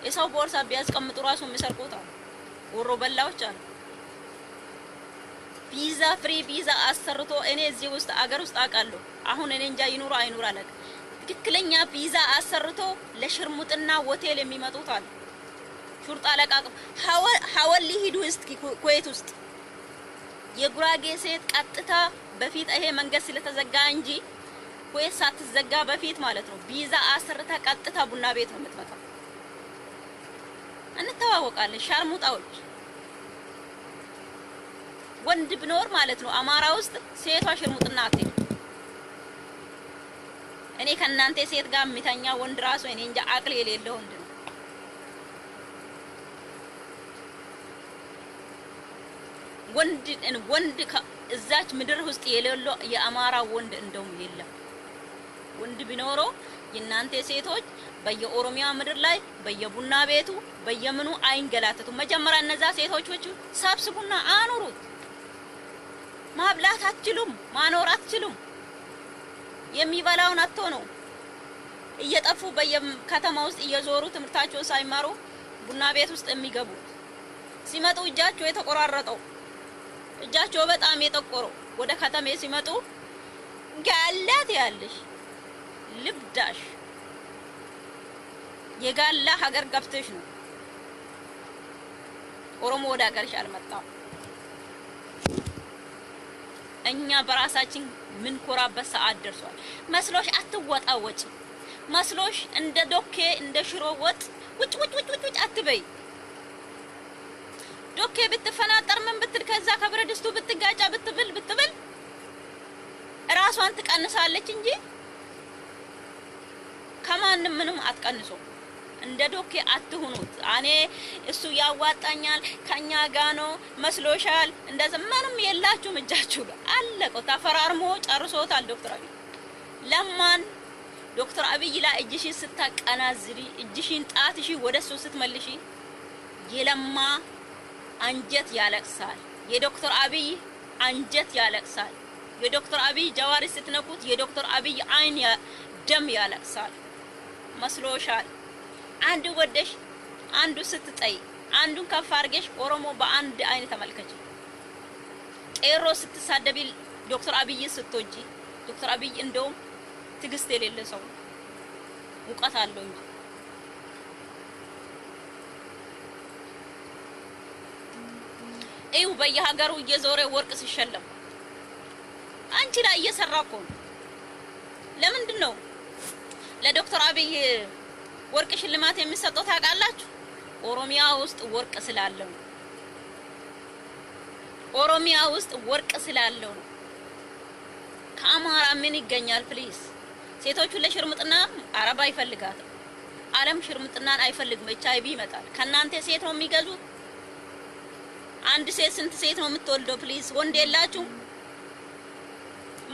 የሰው ቦርሳ ቢያስቀምጡ ራሱ የሚሰርቁት አሉ። ወሮ በላዎች አሉ። ቪዛ ፍሪ ቪዛ አሰርቶ እኔ እዚህ ውስጥ አገር ውስጥ አውቃለሁ። አሁን እኔ እንጃ ይኑር አይኑር አለቅ ትክክለኛ ቪዛ አሰርቶ ለሽርሙጥና ሆቴል የሚመጡት አሉ። ሹርጣ ለቃቅ ሐወል ሊሄዱ እስኪ ኩዌት ውስጥ የጉራጌ ሴት ቀጥታ በፊት ይሄ መንገድ ስለተዘጋ እንጂ ኩዌት ሳትዘጋ በፊት ማለት ነው ቪዛ አሰርታ ቀጥታ ቡና ቤት ነው የምትመጣው። እንተዋወቃለን። ሻርሙጣዎች ወንድ ብኖር ማለት ነው አማራ ውስጥ ሴቷ ሽርሙጥና አትሄድ። እኔ ከናንተ ሴት ጋር የሚተኛ ወንድ ራሱ እኔ እንጃ አቅል የሌለው ወንድ ነው። ወንድ እዛች ምድር ውስጥ የሌለው የአማራ ወንድ እንደውም የለም። ወንድ ቢኖረው የናንተ ሴቶች በየኦሮሚያ ምድር ላይ በየቡና ቤቱ በየምኑ አይንገላተቱ። መጀመሪያ እነዛ ሴቶቹ ሰብስቡና አኑሩት። ማብላት አትችሉም፣ ማኖር አትችሉም። የሚበላውን አጥቶ ነው እየጠፉ በየከተማ ውስጥ እየዞሩ ትምህርታቸውን ሳይማሩ ቡና ቤት ውስጥ የሚገቡት። ሲመጡ እጃቸው የተቆራረጠው እጃቸው በጣም የጠቆረው ወደ ከተሜ ሲመጡ ጋላት ያለሽ ልብዳሽ የጋላ ሀገር ገብተሽ ነው ኦሮሞ ወደ ሀገርሽ አልመጣም። እኛ በራሳችን ምን ኮራበት ሰዓት ደርሷል። መስሎሽ አትወጣወጪ። መስሎሽ እንደ ዶኬ እንደ ሽሮ ወጥ ውጭ አትበይ። ዶኬ ብትፈናጠር ምን ብትል ከዛ ከብረድስቱ ብትጋጫ ብትብል ራሷን ትቀንሳለች እንጂ ከማንም ምንም አትቀንሶ። እንደ ዶኬ አትሁኑት። እኔ እሱ ያዋጣኛል ከኛ ጋር ነው መስሎሻል። እንደዛ ምንም የላችሁም እጃችሁ ጋር አለቀው። ተፈራርሞ ጨርሶታል ዶክተር አብይ። ለማን ዶክተር አብይ ላይ እጅሽን ስታቀናዝሪ እጅሽን ጣትሽ ወደሱ ስትመልሺ የለማ አንጀት ያለቅሳል። የዶክተር አብይ አንጀት ያለቅሳል። የዶክተር አብይ ጀዋሪ ስትነኩት የዶክተር አብይ አይን ደም ያለቅሳል። መስሎሻል። አንዱ ወደሽ አንዱ ስትጠይ አንዱን ከፍ አድርገሽ ኦሮሞ በአንድ አይን ተመልከች። ቄሮ ስትሳደቢ ዶክተር አብይ ስትወጂ ዶክተር አብይ እንደውም ትግስት የሌለ ሰው ሙቀት አለው እንጂ እዩ በየሀገሩ እየዞረ ወርቅ ሲሸለም አንቺ ላይ እየሰራ እኮ ነው። ለምንድን ነው ለዶክተር አብይ ወርቅ ሽልማት የሚሰጠው ታውቃላችሁ? ኦሮሚያ ውስጥ ወርቅ ስላለው ነው። ኦሮሚያ ውስጥ ወርቅ ስላለው ነው። ከአማራ ምን ይገኛል? ፕሊዝ ሴቶቹ ለሽርምጥና አረባ አይፈልጋትም። ዓለም ሽርምጥናን አይፈልግም። ኤችአይቪ ይመጣል። ከናንተ ሴት ነው የሚገዙ። አንድ ሴት ስንት ሴት ነው የምትወልደው? ፕሊዝ ወንድ የላችሁም?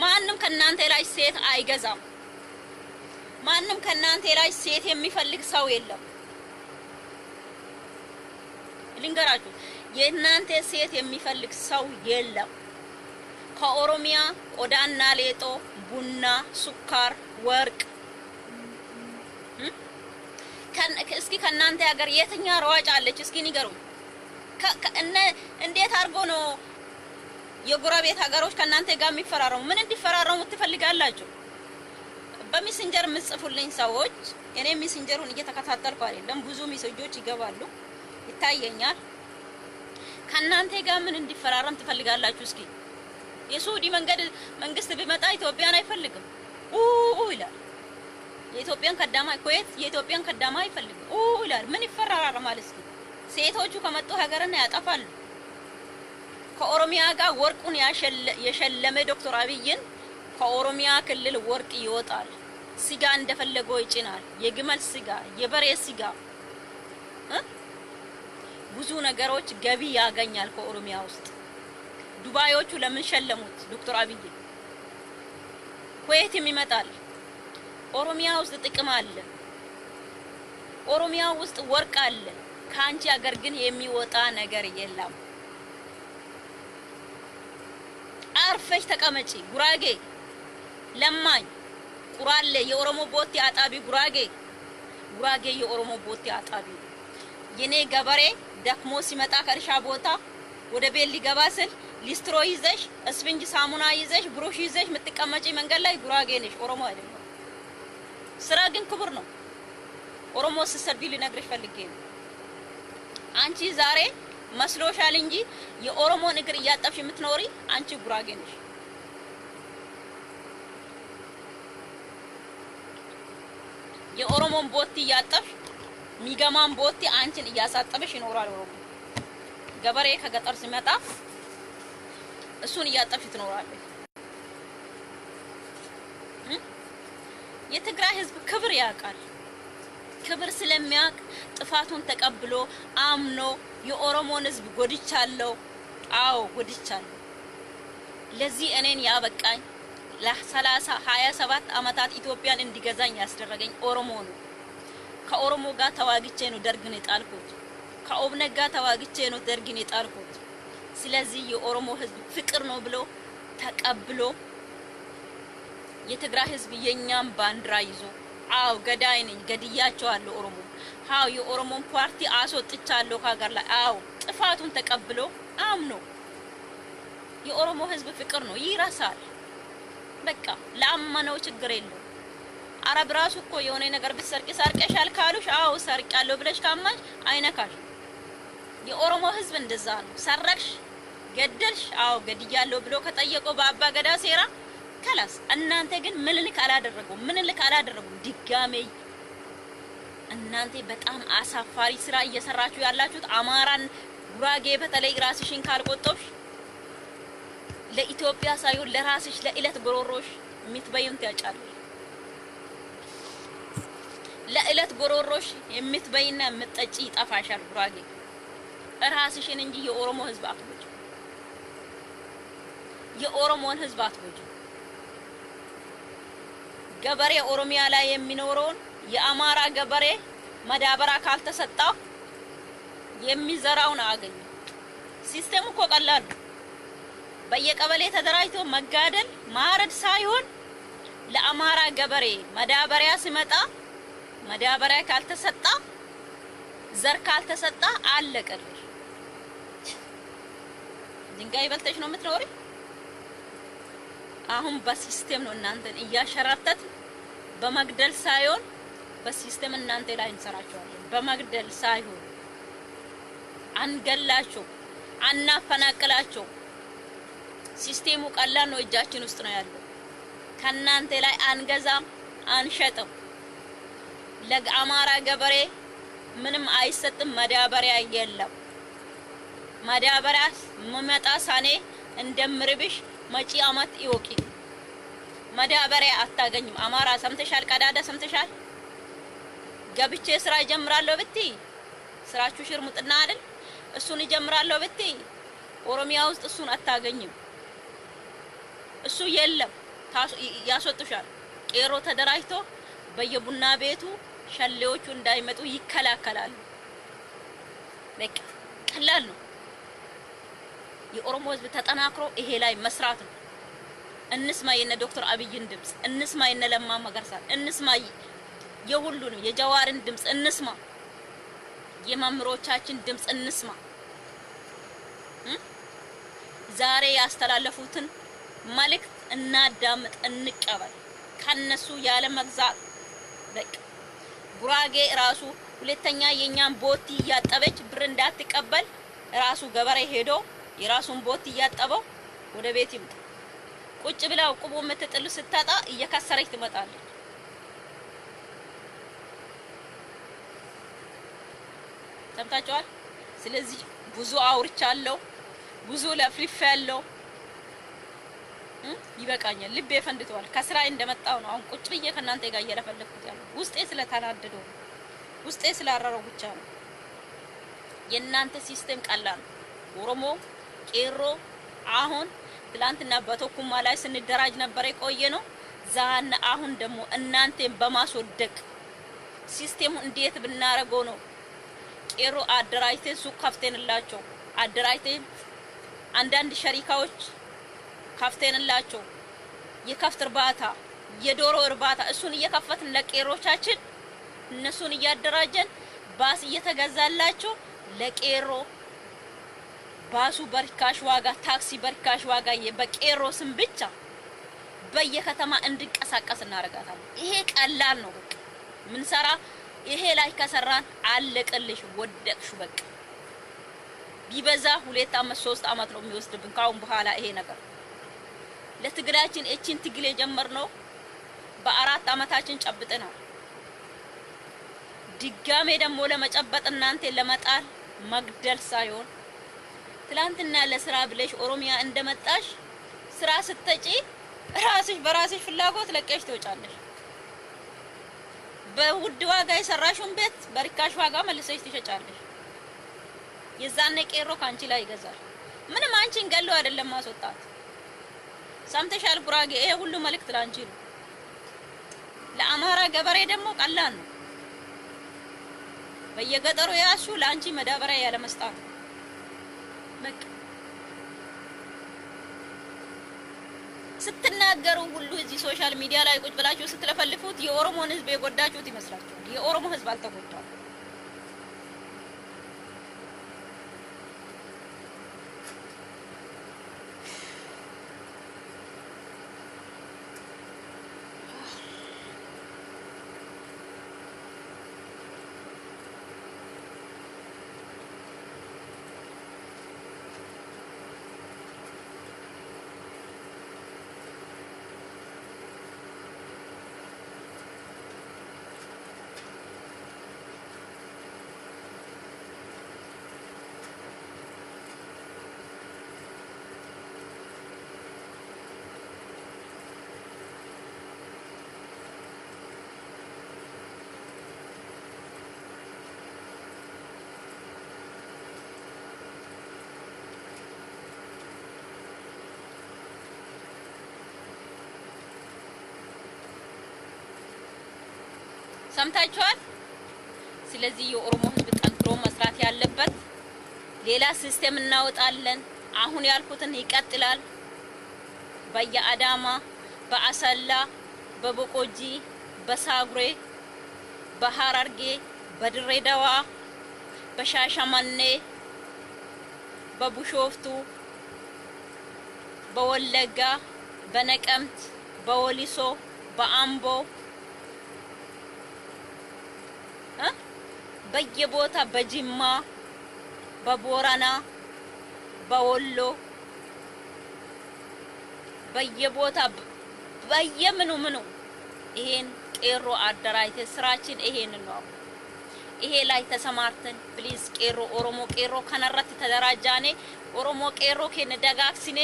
ማንም ከናንተ ላይ ሴት አይገዛም። ማንም ከናንተ ላይ ሴት የሚፈልግ ሰው የለም። ልንገራችሁ የናንተ ሴት የሚፈልግ ሰው የለም። ከኦሮሚያ ቆዳና ሌጦ፣ ቡና፣ ሱካር፣ ወርቅ እስኪ ከናንተ ሀገር የትኛ ሯጭ አለች? እስኪ ንገሩ። እንዴት አድርጎ ነው የጎረቤት ሀገሮች ከናንተ ጋር የሚፈራረሙ? ምን እንዲፈራረሙ ትፈልጋላችሁ? በሜሴንጀር የምጽፉልኝ ሰዎች እኔ ሜሴንጀሩን እየተከታተልኩ አይደለም። ብዙ ሜሴጆች ይገባሉ ይታየኛል። ከናንተ ጋር ምን እንዲፈራረም ትፈልጋላችሁ? እስኪ የሱዲ መንግስት ቢመጣ ኢትዮጵያን አይፈልግም ይላል። የኢትዮጵያን ከዳማ ኩዌት የኢትዮጵያን ከዳማ አይፈልግም ይላል። ምን ይፈራራማል? እስኪ ሴቶቹ ከመጡ ሀገርን ያጠፋሉ። ከኦሮሚያ ጋር ወርቁን የሸለመ ዶክተር አብይን ከኦሮሚያ ክልል ወርቅ ይወጣል። ስጋ እንደፈለገው ይጭናል። የግመል ስጋ፣ የበሬ ስጋ፣ ብዙ ነገሮች ገቢ ያገኛል ከኦሮሚያ ውስጥ። ዱባዮቹ ለምን ሸለሙት ዶክተር አብይ? ኩዌትም ይመጣል። ኦሮሚያ ውስጥ ጥቅም አለ። ኦሮሚያ ውስጥ ወርቅ አለ። ካንቺ ሀገር ግን የሚወጣ ነገር የለም። አርፈሽ ተቀመጪ። ጉራጌ ለማኝ ቁራሌ የኦሮሞ ቦቴ አጣቢ ጉራጌ የኦሮሞ ቦቴ አጣቢ። የኔ ገበሬ ደክሞ ሲመጣ ከእርሻ ቦታ ወደ ቤት ሊገባ ስል ሊስትሮ ይዘሽ እስፍንጅ ሳሙና ይዘሽ ብሩሽ ይዘሽ የምትቀመጪ መንገድ ላይ ጉራጌ ነሽ፣ ኦሮሞ አይደለም። ስራ ግን ክቡር ነው። ኦሮሞ ስትሰድቢ ልነግርሽ ፈልጌ ነው። አንቺ ዛሬ መስሎሻል እንጂ የኦሮሞን እግር እያጠብሽ የምትኖሪ አንቺ ጉራጌ ነሽ። የኦሮሞን ቦቲ እያጠብሽ ሚገማን ቦቲ አንቺን እያሳጠበሽ ይኖራል ኦሮሞ። ገበሬ ከገጠር ሲመጣ እሱን እያጠብሽ ትኖራለች። የትግራይ ህዝብ ክብር ያውቃል። ክብር ስለሚያውቅ ጥፋቱን ተቀብሎ አምኖ የኦሮሞን ህዝብ ጎድቻለሁ፣ አዎ ጎድቻለሁ፣ ለዚህ እኔን ያበቃኝ ለ27 አመታት ኢትዮጵያን እንዲገዛኝ ያስደረገኝ ኦሮሞ ነው። ከኦሮሞ ጋር ተዋግቼ ነው ደርግን የጣልኩት። ከኦብነግ ጋር ተዋግቼ ነው ደርግን የጣልኩት። ስለዚህ የኦሮሞ ህዝብ ፍቅር ነው ብሎ ተቀብሎ የትግራይ ህዝብ የኛም ባንዲራ ይዞ አው ገዳይ ነኝ ገድያቸዋለሁ ኦሮሞ፣ አው የኦሮሞን ፓርቲ አስወጥቻለሁ ከሀገር ላይ፣ አው ጥፋቱን ተቀብሎ አምኖ የኦሮሞ ህዝብ ፍቅር ነው ይረሳል። በቃ ለአመነው ችግር የለው። አረብ ራሱ እኮ የሆነ ነገር ብትሰርቂ ሰርቀሻል ካሉሽ አው ሰርቃለሁ ብለሽ ካማሽ አይነካሽ። የኦሮሞ ህዝብ እንደዛ ነው። ሰረቅሽ፣ ገደልሽ፣ አው ገድያለሁ ብሎ ከጠየቀው በአባ ገዳ ሴራ ከላስ። እናንተ ግን ምንልክ አላደረጉም። ድጋሜ እናንተ በጣም አሳፋሪ ስራ እየሰራችሁ ያላችሁት አማራን፣ ጉራጌ በተለይ ራስሽን ካልቆጠብሽ ለኢትዮጵያ ሳይሆን ለራስሽ ለእለት ጎሮሮሽ የምትበይውን ትያጫለሽ። ለእለት ጎሮሮሽ የምትበይና የምትጠጪ ይጠፋሻል። ጉራጌ ራስሽን እንጂ የኦሮሞ ህዝብ አትጎጂ። የኦሮሞን ህዝብ አትጎጂ። ገበሬ ኦሮሚያ ላይ የሚኖረውን የአማራ ገበሬ መዳበራ ካልተሰጣው የሚዘራውን አገኘ። ሲስተሙ እኮ ቀላል ነው። በየቀበሌ ተደራጅቶ መጋደል ማረድ ሳይሆን ለአማራ ገበሬ መዳበሪያ ሲመጣ መዳበሪያ ካልተሰጣ ዘር ካልተሰጣ አለቀልሽ። ድንጋይ በልተሽ ነው የምትኖሪ። አሁን በሲስተም ነው እናንተን እያሸራተት በመግደል ሳይሆን በሲስተም እናንተ ላይ እንሰራቸዋለን። በመግደል ሳይሆን አንገላቸው፣ አናፈናቅላቸው። ሲስተሙ ቀላል ነው፣ እጃችን ውስጥ ነው ያለው። ከናንተ ላይ አንገዛም፣ አንሸጥም። ለአማራ ገበሬ ምንም አይሰጥም። መዳበሪያ የለም። መዳበሪያ መመጣ ሳኔ እንደምርብሽ መጪ አመት ይወቂ። መዳበሪያ አታገኝም። አማራ ሰምተሻል? ቀዳዳ ሰምተሻል? ገብቼ ስራ ይጀምራለሁ ብትይ ስራችሁ ሽርሙጥና አይደል? እሱን ይጀምራለሁ ብትይ ኦሮሚያ ውስጥ እሱን አታገኝም። እሱ የለም፣ ያስወጡሻል። ቄሮ ተደራጅቶ በየቡና ቤቱ ሸሌዎቹ እንዳይመጡ ይከላከላሉ። በቃ ቀላል ነው። የኦሮሞ ህዝብ ተጠናክሮ ይሄ ላይ መስራት ነው። እንስማ የነ ዶክተር አብይን ድምጽ፣ እንስማ የነ ለማ መገርሳን፣ እንስማ የሁሉንም የጀዋርን ድምጽ እንስማ፣ የመምሮቻችን ድምጽ እንስማ። ዛሬ ያስተላለፉትን መልእክት እናዳምጥ፣ እንቀበል ከነሱ ያለ መግዛት። በቃ ጉራጌ ራሱ ሁለተኛ የኛን ቦቲ እያጠበች ብር እንዳትቀበል ራሱ ገበሬ ሄዶ የራሱን ቦቲ እያጠበው ወደ ቤት ይምጣ። ቁጭ ብላው ቁቡ የምትጥል ስታጣ እየከሰረች ትመጣለች። ሰምታችኋል? ስለዚህ ብዙ አውርቻለሁ። ብዙ ለፍልፍ ያለው ይበቃኛል። ልቤ ፈንድቷል። ከስራ እንደመጣው ነው አሁን ቁጭ ብዬ ከናንተ ጋር እየለፈለኩት ያለው። ውስጤ ስለተናደደው ውስጤ ስላረረው ብቻ ነው። የናንተ ሲስተም ቀላል ነው። ኦሮሞ ቄሮ አሁን ትላንትና በቶኩማ ላይ ስንደራጅ ነበር የቆየ ነው። ዛና አሁን ደግሞ እናንተን በማስወደቅ ሲስተሙ እንዴት ብናረገው ነው ቄሮ አደራጅተን ሱቅ ከፍተንላቸው አደራጅተን አንዳንድ ሸሪካዎች ከፍተንላቸው የከፍት እርባታ የዶሮ እርባታ እሱን እየከፈትን ለቄሮቻችን እነሱን እያደራጀን ባስ እየተገዛላቸው ለቄሮ ባሱ በርካሽ ዋጋ ታክሲ በርካሽ ዋጋ በቄሮ ስም ብቻ በየከተማ እንድንቀሳቀስ እናረጋታለን። ይሄ ቀላል ነው። በቃ ምን ሰራ ይሄ ላይ ከሰራን አለቀልሽ ወደቅሽ። በቃ ቢበዛ 2 አመት 3 አመት ነው የሚወስድብን ካሁን በኋላ ይሄ ነገር ለትግላችን እቺን ትግል የጀመርነው በ4 አመታችን ጨብጠናል። ድጋሜ ደግሞ ለመጨበጥ እናንተ ለመጣል መግደል ሳይሆን ትላንትና ለስራ ብለሽ ኦሮሚያ እንደመጣሽ ስራ ስትጠጪ ራስሽ በራስሽ ፍላጎት ለቀሽ ትወጫለሽ። በውድ ዋጋ የሰራሽውን ቤት በርካሽ ዋጋ መልሰሽ ትሸጫለሽ። የዛኔ ቄሮ ካንቺ ላይ ይገዛል። ምንም አንቺን ገሎ አይደለም ማስወጣት። ሰምተሻል ጉራጌ? ይሄ ሁሉ መልእክት ላንቺ ነው። ለአማራ ገበሬ ደግሞ ቀላል ነው። በየገጠሩ ያሱ ላንቺ መዳበሪያ ያለ መስጣት በቃ ስትናገሩ ሁሉ እዚህ ሶሻል ሚዲያ ላይ ቁጭ ብላችሁ ስትለፈልፉት የኦሮሞን ህዝብ የጎዳችሁት ይመስላችኋል። የኦሮሞ ህዝብ አልተጎዳም። ሰምታችኋል። ስለዚህ የኦሮሞ ህዝብ ጠንክሮ መስራት ያለበት ሌላ ሲስተም እናወጣለን። አሁን ያልኩትን ይቀጥላል። በየአዳማ፣ በአሰላ፣ በቦቆጂ፣ በሳጉሬ፣ በሐረርጌ፣ በድሬዳዋ፣ በሻሸመኔ፣ በቡሾፍቱ፣ በወለጋ፣ በነቀምት፣ በወሊሶ፣ በአምቦ በየቦታ በጅማ፣ በቦረና፣ በወሎ በየቦታ በየምኑ ይሄን ቄሮ አደራይተ ስራችን ይሄን ነው። ይሄ ላይ ተሰማርተን ፕሊዝ ቄሮ ኦሮሞ ቄሮ ከነረት ተደራጃኔ ኦሮሞ ቄሮ ከነ ደጋክሲኔ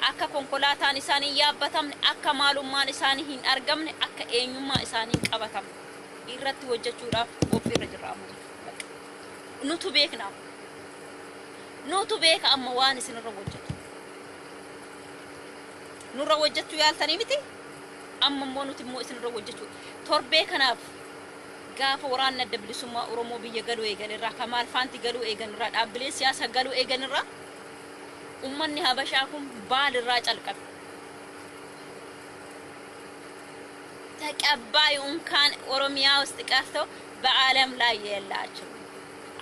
አካ ኮንኮላታን ኢሳኒ ያበታም አካ ማሉማን ኢሳኒ ሂን አርገምነ አካ ኤኙማ ኢሳኒ ቀበታም irratti hojjechuudhaaf qophiirra jirra amma nutu beeka amma waan isinirra hojjetu yaaltanii miti amma immoo nuti immoo isinirra hojjechu torbee kanaaf gaafa waraanna adda bilisummaa Oromoo biyya galuu eeganirraa Kamaal Faanti galuu eeganirraa dhaabbileen siyaasaa galuu eeganirraa ummanni Habashaa kun baalirraa calqabe ተቀባዩ እንኳን ኦሮሚያ ውስጥ ቀርተው በዓለም ላይ የላቸው።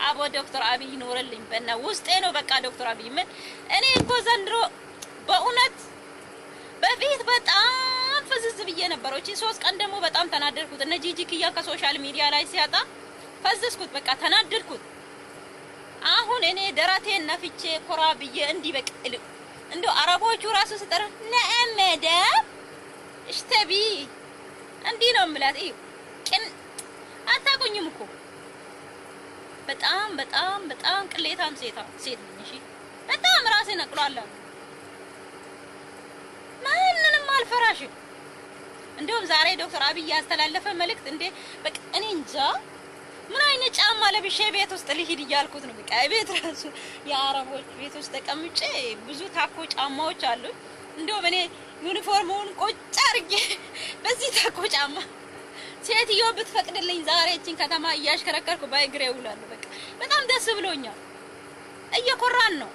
አቦ ዶክተር አብይ ኖርልኝ በእና ውስጤ ነው። በቃ ዶክተር አብይ ምን እኔ እኮ ዘንድሮ በእውነት በፊት በጣም ፍዝዝ ብዬ ነበር። እቺ 3 ቀን ደግሞ በጣም ተናደድኩት። እነ ጂጂ ኪያ ከሶሻል ሚዲያ ላይ ሲያጣ ፈዝዝኩት። በቃ ተናደድኩት። አሁን እኔ ደረቴን ነፍቼ ኮራ ብዬ እንዲህ በቃ እንደው አረቦቹ ራሱ ስጠራ ነአመደ እሽተቢ እንዲህ ነው የምላት። እዩ ቅን አታቆኝም እኮ በጣም ቅሌታም ሴት ነኝ። እሺ በጣም ራሴን አቅሏለሁ። ማንንም አልፈራሽም። እንደውም ዛሬ ዶክተር አብይ ያስተላለፈ መልእክት እንዴ በቃ እኔ እንጃ ምን አይነት ጫማ ለብሼ ቤት ውስጥ ልሂድ እያልኩት ነው። በቃ ቤት ራሱ የአረቦች ቤት ውስጥ ተቀምጬ ብዙ ታኮ ጫማዎች አሉ። እንደውም እኔ ዩኒፎርሙን ቁጭ አድርጌ በዚህ ታኮ ጫማ ሴትዮ ብትፈቅድልኝ ዛሬ እቺን ከተማ እያሽከረከርኩ በእግሬ እውላለሁ። በቃ በጣም ደስ ብሎኛል። እየኮራን ነው።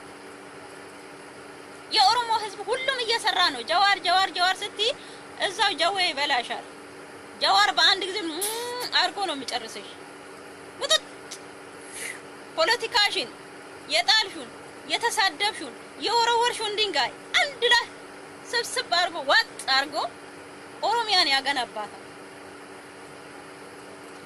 የኦሮሞ ህዝብ ሁሉም እየሰራ ነው። ጀዋር ጀዋር ጀዋር ስትይ እዛው ጀዌ ይበላሻል። ጀዋር በአንድ ጊዜ አርጎ ነው የሚጨርስሽ። ወጥት ፖለቲካሽን የጣልሹን የተሳደብሹን የወረወርሹን ድንጋይ አንድ ላይ ስብስብ አርጎ ዋጥ አርጎ ኦሮሚያን ያገነባታል።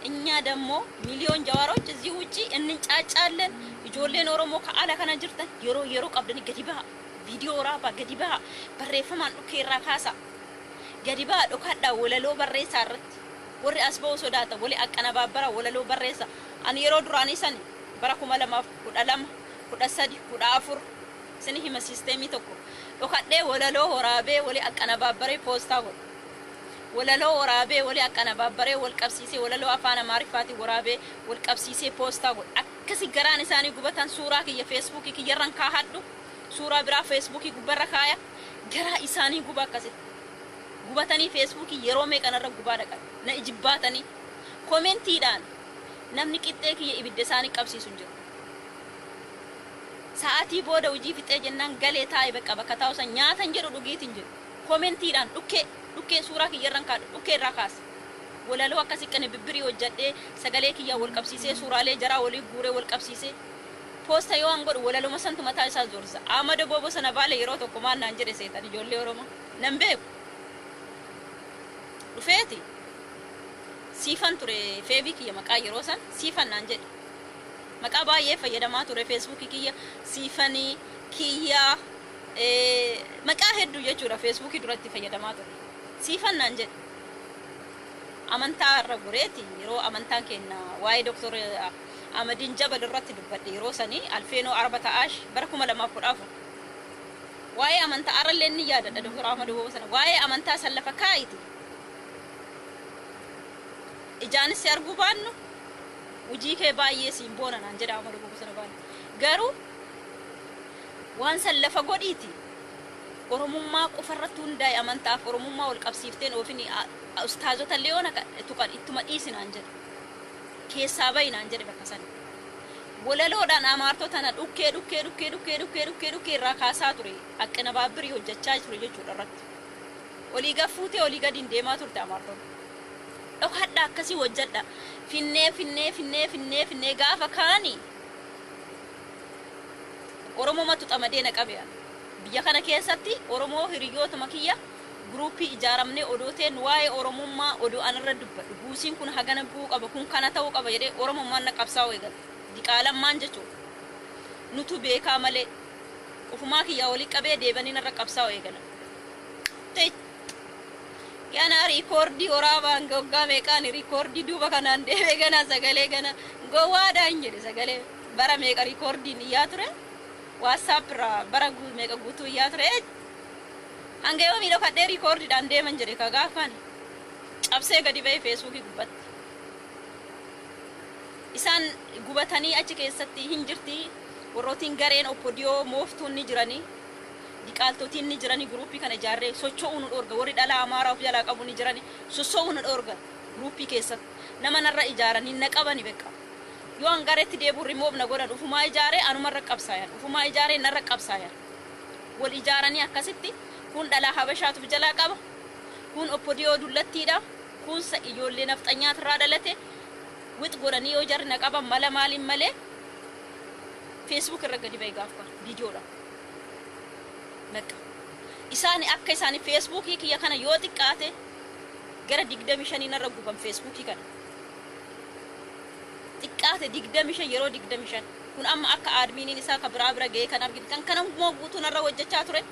እኛ ደግሞ ሚሊዮን ጀዋሮች እዚህ ውጪ እንጫጫለን። ijoolleen oromoo ከአላ kana jirtan yeroo qabdani gadi baha ቪዲዮ ራባ gadi baha barreeffamaan dhukeerraa kaasa gadi baha dhokadha walaloo barreessa irratti warri asba'u sodaata wali akkana babbara walaloo barreessa ani yeroo duraanii sani bara 2012 13 14 sini hima sisteemii tokko dhokadhee walaloo waraabee wali akkana babbaree poostaa godhe walaloo waraabee wali akkana babbaree wal qabsiisee walaloo afaan amaariffaatii waraabee wal qabsiisee poostaa godhe akkasi garaan isaanii gubatan suuraa kiyya feesbuukii kiyyarran kaahadhu suuraa biraa feesbuukii gubbarra kaaya garaa isaanii guba akkasitti gubatanii feesbuukii yeroo meeqanarra gubaa dhaqan na ijibbaatanii koomentiidhaan namni qixxee kiyya ibidda isaanii qabsiisu jiru. Sa'aatii booda hojii fixee jennaan galee taa'e bakka taa'usan nyaatan jedhu dhugiitiin jiru. Koomentiidhaan dhukkee suuraa kiyyarran kaadhu dhukkee irraa kaasa. Walaloo akkasii kana bibbirii hojjadhee sagalee kiyyaa wal qabsiisee suuraalee jaraa walii guuree wal qabsiisee poosta yoo an godhu walaluma santu mataa isaa zoorsa. Amada Bobo sana baale yeroo tokko maan naan jedhe seetan ijoollee Oromoo nan beeku. Dhufeeti siifan ture feebii kiyya maqaa yeroo san siifan naan jedhe. Maqaa baay'ee fayyadamaa ture feesbuukii kiyya siifanii kiyya maqaa hedduu jechuudha feesbuukii duratti fayyadamaa ture. Siifan naan jedhe. Amantaa irra goreeti yeroo amantaan kenna waa'ee doktor Amadin Jabal irratti dubbadhe yeroo sanii alfeenoo arba ta'ash bara 2014 waa'ee amantaa arallee ni yaadadha doktor Ahmad Bobo sana waa'ee amantaa sallafa kaayiti ijaanis arguu baannu hojii kee baay'ee siin boona naan jedha Ahmad Bobo sana baay'ee garuu waan sallafa godhiiti oromummaa qofarratti hundaa'e amantaaf oromummaa wal qabsiifteen oofini ustaazota leona tuqan ittuma dhiisinaan jedhe keessaa bayinaan jedhe bakka sana walaloodhaan amaartota na dhukkee irraa kaasaa ture akkana baabbirii hojjechaa ture jechuudha irratti olii gaffuutee olii gadi deemaa turte amaartota dhokadha akkasii hojjedha finnee gaafa kaani oromoo matu xamadee na qabe biyya kana keessatti oromoo hiriyoota makiyya gruupii ijaaramne odooteen waa'ee oromummaa odoo anarra dubbadhu buusiin kun hagana buu qaba kun kana ta'uu qaba jedhee oromummaan na qabsaa'u eegale diqaalammaan jechuudha nutu beekaa malee ofumaa kiyyaa walii qabee deebanii narra qabsaa'u eegala yana riikoordii waraabaan goggaa meeqaan riikoordii duuba kanaan deebee gana sagalee gana gowwaadhaan jedhe sagalee bara meeqa riikoordiin iyyaa ture WhatsApp irraa bara meeqa guutuu iyyaa ture hanga yoo miidhoo kadhee riikoordiidhaan deeman jedhe ka gaafan cabsee gadi ba'ee feesbuukii gubbatti isaan gubatanii achi keessatti hin jirti warrootiin gareen oppodiyoo mooftuun ni jiranii diqaaltotiin ni jiranii gruupii kana ijaarree socho'uu nu dhoorga warri dhala amaaraa of jalaa qabu ni jiranii soso'uu nu dhoorga gruupii keessatti nama narra ijaaranii na qabani beekaa yoo an gareetti deebi'u rimoof na godhan ufumaa ijaaree anumarra qabsaayan ufumaa ijaaree narra qabsaayan wal ijaaranii akkasitti kun dhala habashaatu jalaa qaba kun oppodiyoo dullattiidha kun sa ijoollee nafxanyaat irraa dhalate wix godhanii yoo jarri na qaban mala maaliin malee Facebook irra gadi ba'e gaafa viidiyoodha nakka isaan akka isaan Facebookii kiyya kana yoo xiqqaate gara 25 narra guban Facebookii kana xiqqaate 25 yeroo 25 kun amma akka adminiin isaa ka bira ga'ee kan argite kan kana guutuu narra hojjechaa ture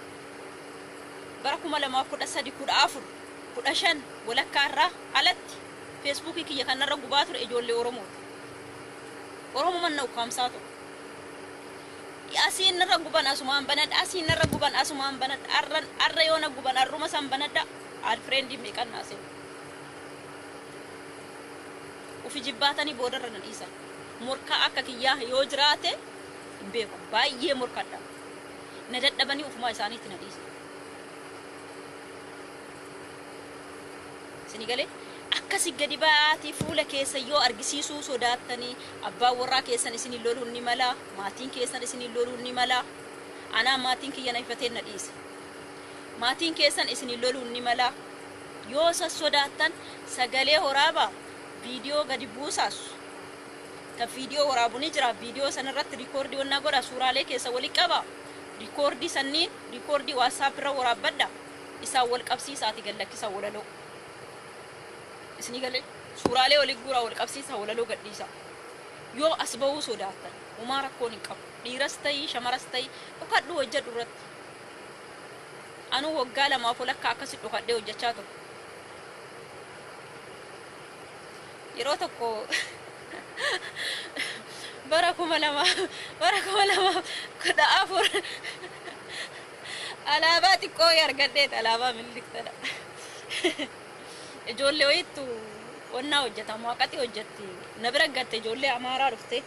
bara 2013 14 15 walakkaarraa alatti Facebook kiyya kanarra gubaa ture ijoollee Oromoo man na ukkaamsaa ture Asiin irra guban asumaan banadha, asiin irra guban asumaan banadha, arra yoona guban arruma san banadha. Alfrendi meeqannaase ufi jibbaatanii boodarra na dhiisan. Morkaa akka kiyyaa yoo jiraate hin beeku, baay'ee morkadha. Na dadhabanii ufumaa isaaniitti na dhiisan. Isinii galee akkasi gadi ba'aatii fuula keessa yoo argisiisuu sodaattanii abbaan warraa keessan isinii loluun ni mala, maatiin keessan isinii loluun ni mala. Anaa maatiin kiyya na ifatee na dhiise. Maatiin keessan isinii loluun ni mala. Yoo sodaattan sagalee waraabaa viidiyoo gadi buusaas. Ta viidiyoo waraabu ni jira. Viidiyoo sanarratti rikoordii wannaa godha, suuraalee keessa wali qaba. Rikoordii sanniin rikoordii WhatsApp irra waraabbadha. Isaan wal qabsiisaati gallakkisa walaloo. Isinii galee suuraalee wali guuraa wal qabsiisa walaloo gadhiisa. Yoo as bahuu sodaattan umaa rakkoon hin qabu. Dhiiras ta'ii shamaras ta'ii dhokadhu hojjedhu irratti. Anuu waggaa lamaaf ol akka akkasi dhokadhee hojjechaa ture. Yeroo tokko bara 2014 alaabaa xiqqoo argadhee alaabaa miliktadha. Ijoollee wayittu wannaa hojjetamu haqati hojjetti. Na bira gatte ijoollee Amaaraa dhufte.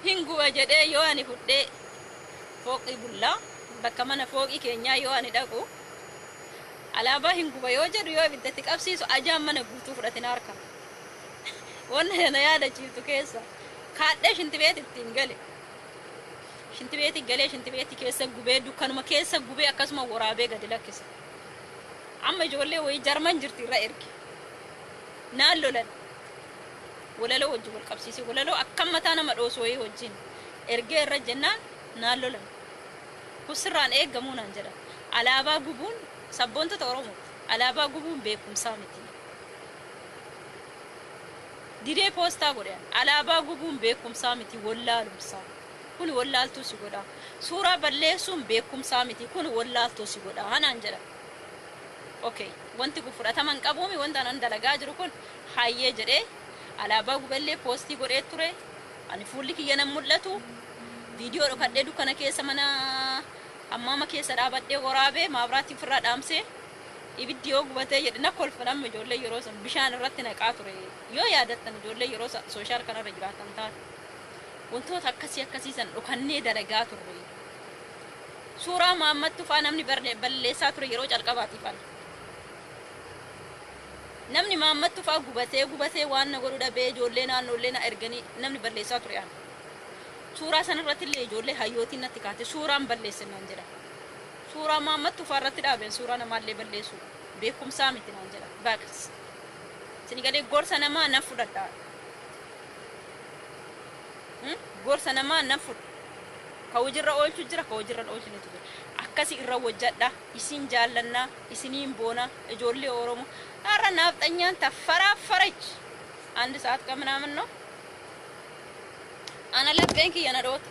Hinguba jedhee yoo ani fudhee fooqii bullaa bakka mana fooqii keenyaa yoo ani dhaqu alaabaa hinguba yoo jedhu yoo ibiddatti qabsiisu ajaan mana guutuu fudhatin harka. Wanna na yaadachiiftu keessa kaadhee shintibeet ittiin gale. Shintibeeti galee shintibeeti keessa gubee dukkanuma keessa gubee akkasuma waraabee gadi lakkisa. Amma ijoollee wayii Jarman jirti irra erge. Naan lolan. Walaloo wajjin wal qabsiisee walaloo akkam mataa nama dhoosu wayii wajjin ergee irra jennaan naan lolan. Kusirraan eeggamuu naan jedha. Alaabaa gubuun sabboontota Oromoo alaabaa gubuun beekumsaa miti. Diree poostaa godhan alaabaa gubuun beekumsaa miti wallaalumsaa. Kun wallaaltuu si godha. Suuraa balleessuun beekumsaa miti kun wallaaltuu si godha hanaan jedha. Okay, wanti kun fudhataman qabuumi wanta anan dalagaa jiru kun hayyee jedhee alaabaa guballee poostii godhee ture. Ani fuulli kiyya nan mul'atu. Viidiyoo dhokadhee dukkana keessa mana ammaama keessa dhaabadhee waraabee maabiraatii ofirraa dhaamsee ibiddi yoo gubatee jedhina kolfanamma ijoollee yeroo san bishaan irratti naqaa ture. Yoo yaadattan ijoollee yeroo sooshaal kanarra jiraatan taate wantoota akkasii san dhokannee dalagaa turre. Suuraa Maammattuu fa'aa namni balleessaa ture yeroo calqabaatiif ala. Namni Maammattuu fa'aa gubatee waan na godhu dhabee ijoollee naannoollee na erganii namni balleessaa ture ala. Suuraa sanarratti illee ijoollee hayyootiin natti kaate suuraan balleessinaan jedha. Suuraa Maammattuu fa'aa irratti dhaabeen suuraa namaallee balleessu beekumsaa miti naan jedha. Baaqas. Isin galee gorsa namaa na fudhadhaa. Gorsa namaa na fudhadhaa. Ka hojirra oolchu jira ka hojirra oolchinetu jira. Akkasi irra hojjedha isin jaallannaa isiniin boona ijoollee Oromoo har'a naaftanyaan taffaraaffarach አንድ ሰዓት ከምናምን ነው አና ለበን ከየ ነዶት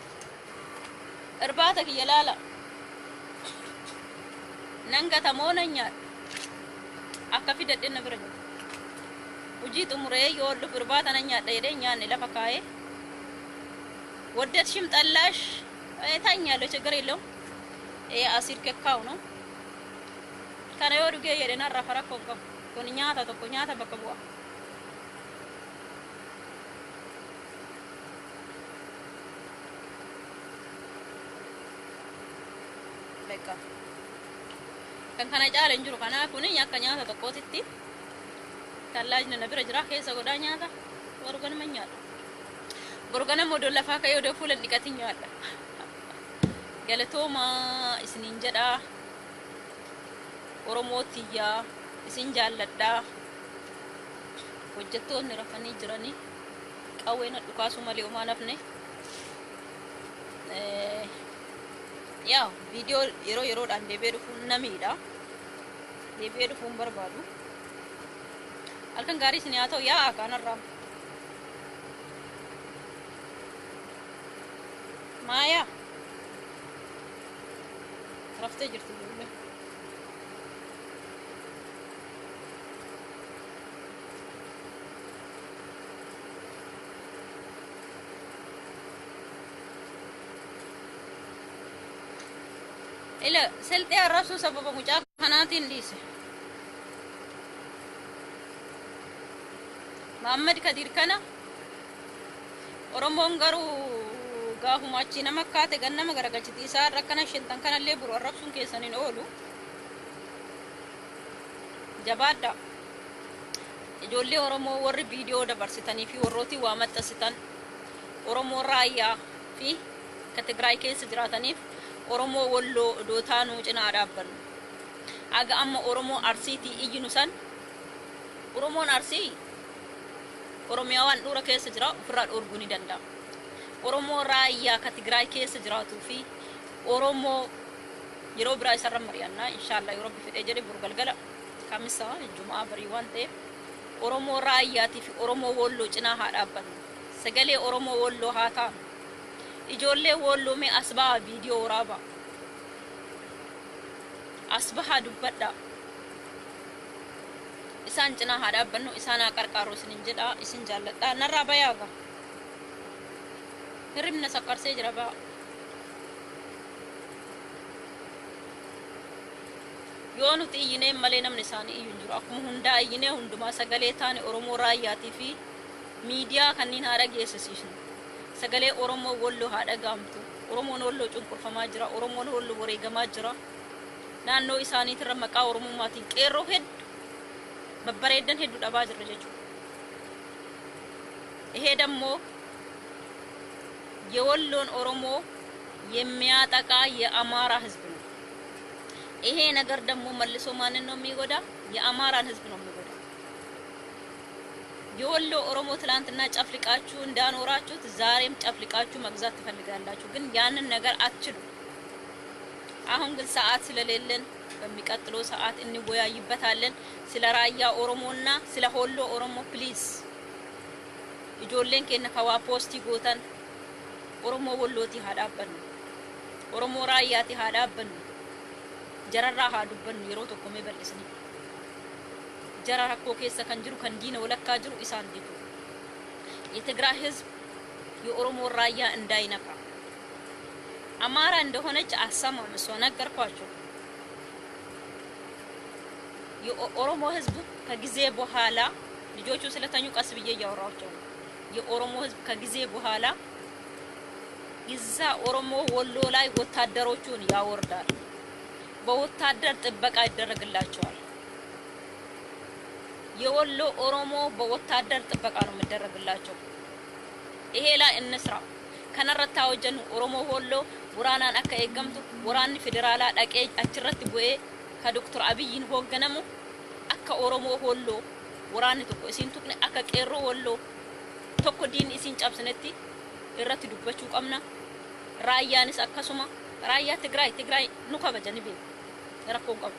እርባታ ከየላላ ነንገተ ሞነኛ አከፊ ደደነ ብረ ውጂ ጥሙሬ ይወል እርባታ ነኛ ደይደኛ ለፈካዬ ወደድሽም ጠላሽ ታኛለሁ ችግር የለውም አሲር ከካው ነው ከነ ወዱጌ የደና ረፈራ ኮንኮ ኮንኛታ ተኮኛታ በከቡአ በቃ ከንከና ጫለ እንጅሩ ከና ኩኒ ያከኛታ ተቆቲቲ ታላጅ ነብረ ጅራ ከሰ ጎዳኛታ ወርገን መኛል ወርገን ሞዶ ለፋ ከዮ ደፉለ ዲቀትኛል galatooma isinin jedha Oromootiya isin jaalladha hojjettoonni rafanii jirani qawweena dhukaasu malee umaa nafne yaa viidiyoo yeroodhaan deebi'ee dhufuun namiidha deebi'ee dhufuun barbaadu halkan gaarii isin haa ta'u yaa kanarraa maayaa رفتي جرتي بالله إلى سلطة الرسول سبب مجاك خناتين ليسه محمد كدير كنا ورمون غرو غاهو ماچي نمكاته غنما غرغلتي سار ركنا شنتن كنا اللي برو ربسون كيسنين اولو جبادا ijoollee oromoo warri viidiyoo dabarsitanii fi warrooti waa maxxansitan oromoo raayyaa fi Tigraay keessa jiraataniif oromoo walloo dootaanuu cinaa dhaabbannu aga amma oromoo arsiitii iyyinu san oromoon arsii oromiyaa waan dhura keessa jira ofirraa dhorguu ni danda'a oromoo raayyaa Tigraay keessa jiraatuu fi oromoo yeroo biraa isarra mari'annaa inshallah yeroo bifedhee jedhe burgalgala kamisa jumaa barii waan ta'eef oromoo raayyaati fi oromoo walloo cinaa haa dhaabbannu sagalee oromoo walloo haa ta'u ijoollee walloo mee asbaa viidiyoo waraaba asbaha dubbadha isaan cinaa haa dhaabbannu isaan haa qarqaaruu isinin jedha isin jaalladha narraa bayaaga hirribna sakkarsee jira baa yoo nuti iyyinee malee namni isaanii iyyuu jiru akkuma hundaa iyyinee hundumaa sagalee taane oromoo raayyaatii fi miidiyaa kanneen haa dhageessisnu sagalee oromoo walloo haa dhagaamtu oromoon walloo cunqurfamaa jira oromoon walloo wareegamaa jira naannoo isaaniitirra maqaa oromummaatiin qeerroo hedduu babbareeddan hedduu dhabaa jirra jechuudha ይሄ ደግሞ የወሎን ኦሮሞ የሚያጠቃ የአማራ ህዝብ ነው ይሄ ነገር ደግሞ መልሶ ማንን ነው የሚጎዳ የአማራን ህዝብ ነው የሚጎዳ የወሎ ኦሮሞ ትላንትና ጨፍልቃችሁ እንዳኖራችሁት ዛሬም ጨፍልቃችሁ መግዛት ትፈልጋላችሁ ግን ያንን ነገር አትችሉ አሁን ግን ሰዓት ስለሌለን በሚቀጥለው ሰዓት እንወያይበታለን ስለ ራያ ኦሮሞና ስለ ሆሎ ኦሮሞ ፕሊዝ ijoolleen keenya kawaa poostii gootan oromoo wollooti haa dhaabbannu oromoo raayyaati haa dhaabbannu jararraa haa dubbannu yeroo tokko mee bal'isni jara rakkoo keessa kan jiru kan diina walakkaa jiru isaan jechuudha የትግራይ ህዝብ የኦሮሞ ራያ እንዳይነካ አማራ እንደሆነች አሰማም እሷ ነገርኳቸው የኦሮሞ ህዝብ ከጊዜ በኋላ ልጆቹ ስለተኙ ቀስ ብዬ ያወራቸው የኦሮሞ ህዝብ ከጊዜ በኋላ ይዛ ኦሮሞ ወሎ ላይ ወታደሮቹን ያወርዳል በወታደር ጥበቃ ይደረግላቸዋል የወሎ ኦሮሞ በወታደር ጥበቃ ነው የሚደረግላቸው ይሄ ላይ እንስራ ከነረታ ወጀን ኦሮሞ ወሎ ወራናን አከ የገምቱ ወራን ፌደራላ ዳቄ አችረት ቦዬ ከዶክተር አብይን ሆገነሙ አከ ኦሮሞ ወሎ ወራን ተቆ ሲን ቱቅነ አከ ቄሮ ወሎ ተቆ ዲን ኢሲን ጫብስነቲ እረት ዱበቹ ቀምና ራያንስ አከሱማ ራያ ትግራይ ኑካ በጀንቤ ረኮ ቀም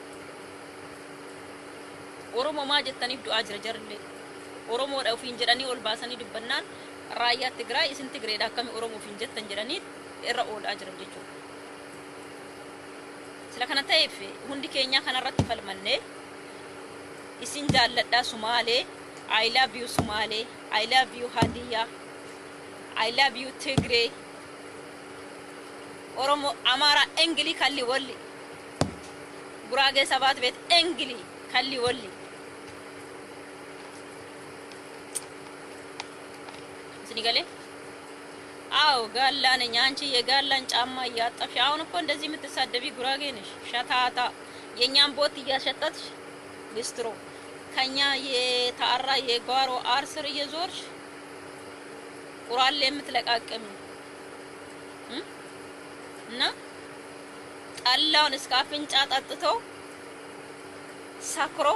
ኦሮሞ ማጀተኒ ዱአ ጀርጀርሌ ኦሮሞ ዳው ፊን ጀዳኒ ኦልባሰኒ ዱበናን ራያ ትግራይ ኢሲን ትግሬ ዳከሚ ኦሮሞ ፊን ጀተን ጀዳኒ እረ ኦል አጅረም ጀቹ ስለከነታይፍ ሁንዲ ኬኛ ከነረት ፈልመነ isin jaalladha Sumaalee I love you Sumaalee I love you Hadiya I love you Tigray Oromo Amara Engli kalli wolli Gurage sabat bet Engli kalli wolli Sinigale አው ጋላ ነኝ አንቺ የጋላን ጫማ ያጣፊ አሁን እኮ እንደዚህ የምትሳደቢ ጉራጌ ነሽ ሸታታ የኛን ቦት እያሸጠትሽ ሊስትሮ ከኛ የታራ የጓሮ አርስር እየዞርሽ ቁራል የምትለቃቀም እና ጣላውን እስከ አፍንጫ ጠጥቶ ሳክሮ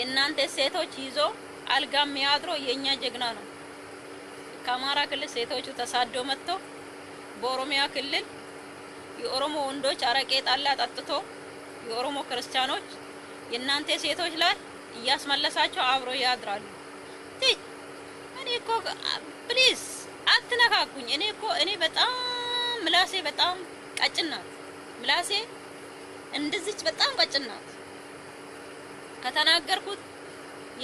የናንተ ሴቶች ይዞ አልጋም ያድሮ የኛ ጀግና ነው ከአማራ ክልል ሴቶቹ ተሳዶ መጥቶ በኦሮሚያ ክልል የኦሮሞ ወንዶች አረቄ ጣላ ጠጥቶ የኦሮሞ ክርስቲያኖች የናንተ ሴቶች ላይ ያስመለሳቸው አብሮ ያድራሉ እኔ እኮ ፕሊዝ አትነካኩኝ እኔ በጣም ምላሴ በጣም ቀጭን ናት ምላሴ እንደዚች በጣም ቀጭን ናት ከተናገርኩት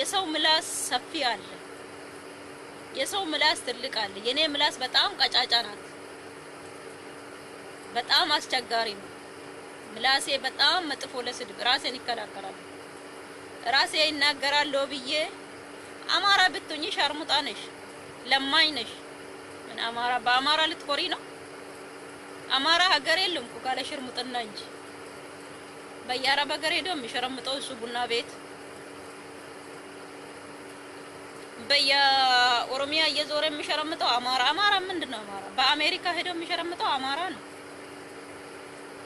የሰው ምላስ ሰፊ አለ የሰው ምላስ ትልቅ አለ የኔ ምላስ በጣም ቀጫጫ ናት በጣም አስቸጋሪ ነው ምላሴ በጣም መጥፎ ለስድብ ራሴን ይከላከላል ራሴ ይናገራለሁ ብዬ አማራ ብትሆኚ ሸርሙጣ ነሽ ለማኝ ነሽ ምን አማራ በአማራ ልትኮሪ ነው አማራ ሀገር የለም እኮ ካለ ሽርሙጥና እንጂ በየአረብ ሀገር ሄዶ የሚሸረምጠው እሱ ቡና ቤት በየኦሮሚያ እየዞረ የሚሸረምጠው አማራ ምንድነው አማራ በአሜሪካ ሄዶ የሚሸረምጠው አማራ ነው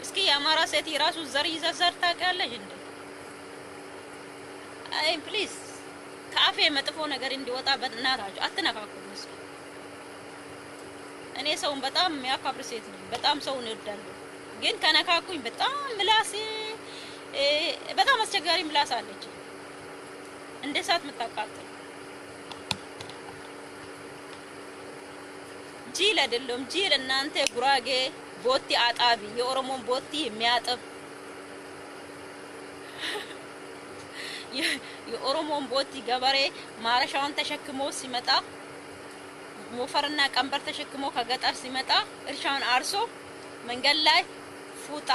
እስኪ የአማራ ሴት የራሱ ዘር ይዘዘር ታውቂያለሽ እንዴ አይ ፕሊዝ ካፌ መጥፎ ነገር እንዲወጣ በእናታችሁ አትነካኩኝ እስኪ እኔ ሰውን በጣም የሚያከብር ሴት ነኝ በጣም ሰውን እወዳለሁ ግን ከነካኩኝ በጣም ምላሴ በጣም አስቸጋሪ ምላስ አለች እንደ እሳት የምታቃጥል ጂል አይደለም ጂል እናንተ ጉራጌ ቦቲ አጣቢ የኦሮሞን ቦቲ የሚያጠብ የኦሮሞን ቦቲ ገበሬ ማረሻውን ተሸክሞ ሲመጣ ሞፈርና ቀንበር ተሸክሞ ከገጠር ሲመጣ እርሻውን አርሶ መንገድ ላይ ፉጣ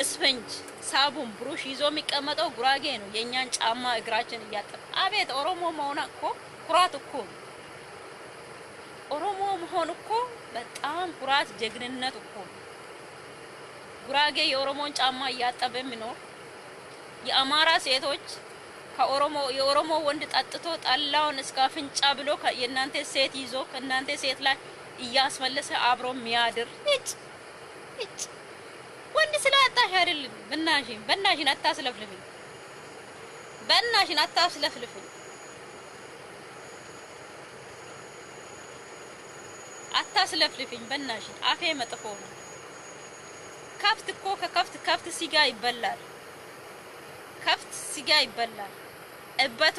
እስፈንጅ ሳቡን ብሩሽ ይዞ የሚቀመጠው ጉራጌ ነው የኛን ጫማ እግራችን እያጠበ አቤት ኦሮሞ መሆን እኮ ኩራት እኮ ኦሮሞ መሆን እኮ በጣም ኩራት ጀግንነት እኮ ጉራጌ የኦሮሞን ጫማ እያጠበ የሚኖር የአማራ ሴቶች የኦሮሞ ወንድ ጠጥቶ ጠላውን እስከ አፍንጫ ብሎ የእናንተ ሴት ይዞ ከእናንተ ሴት ላይ እያስመለሰ አብሮ የሚያድር እጭ ወንድ ስላጣሽ አይደል በእናትሽን አታስለፍልፊ አታስለፍልፊኝ በእናትሽን አፌ መጥፎ ነው ከፍት እኮ ከከፍት ስጋ ይበላል እበቱ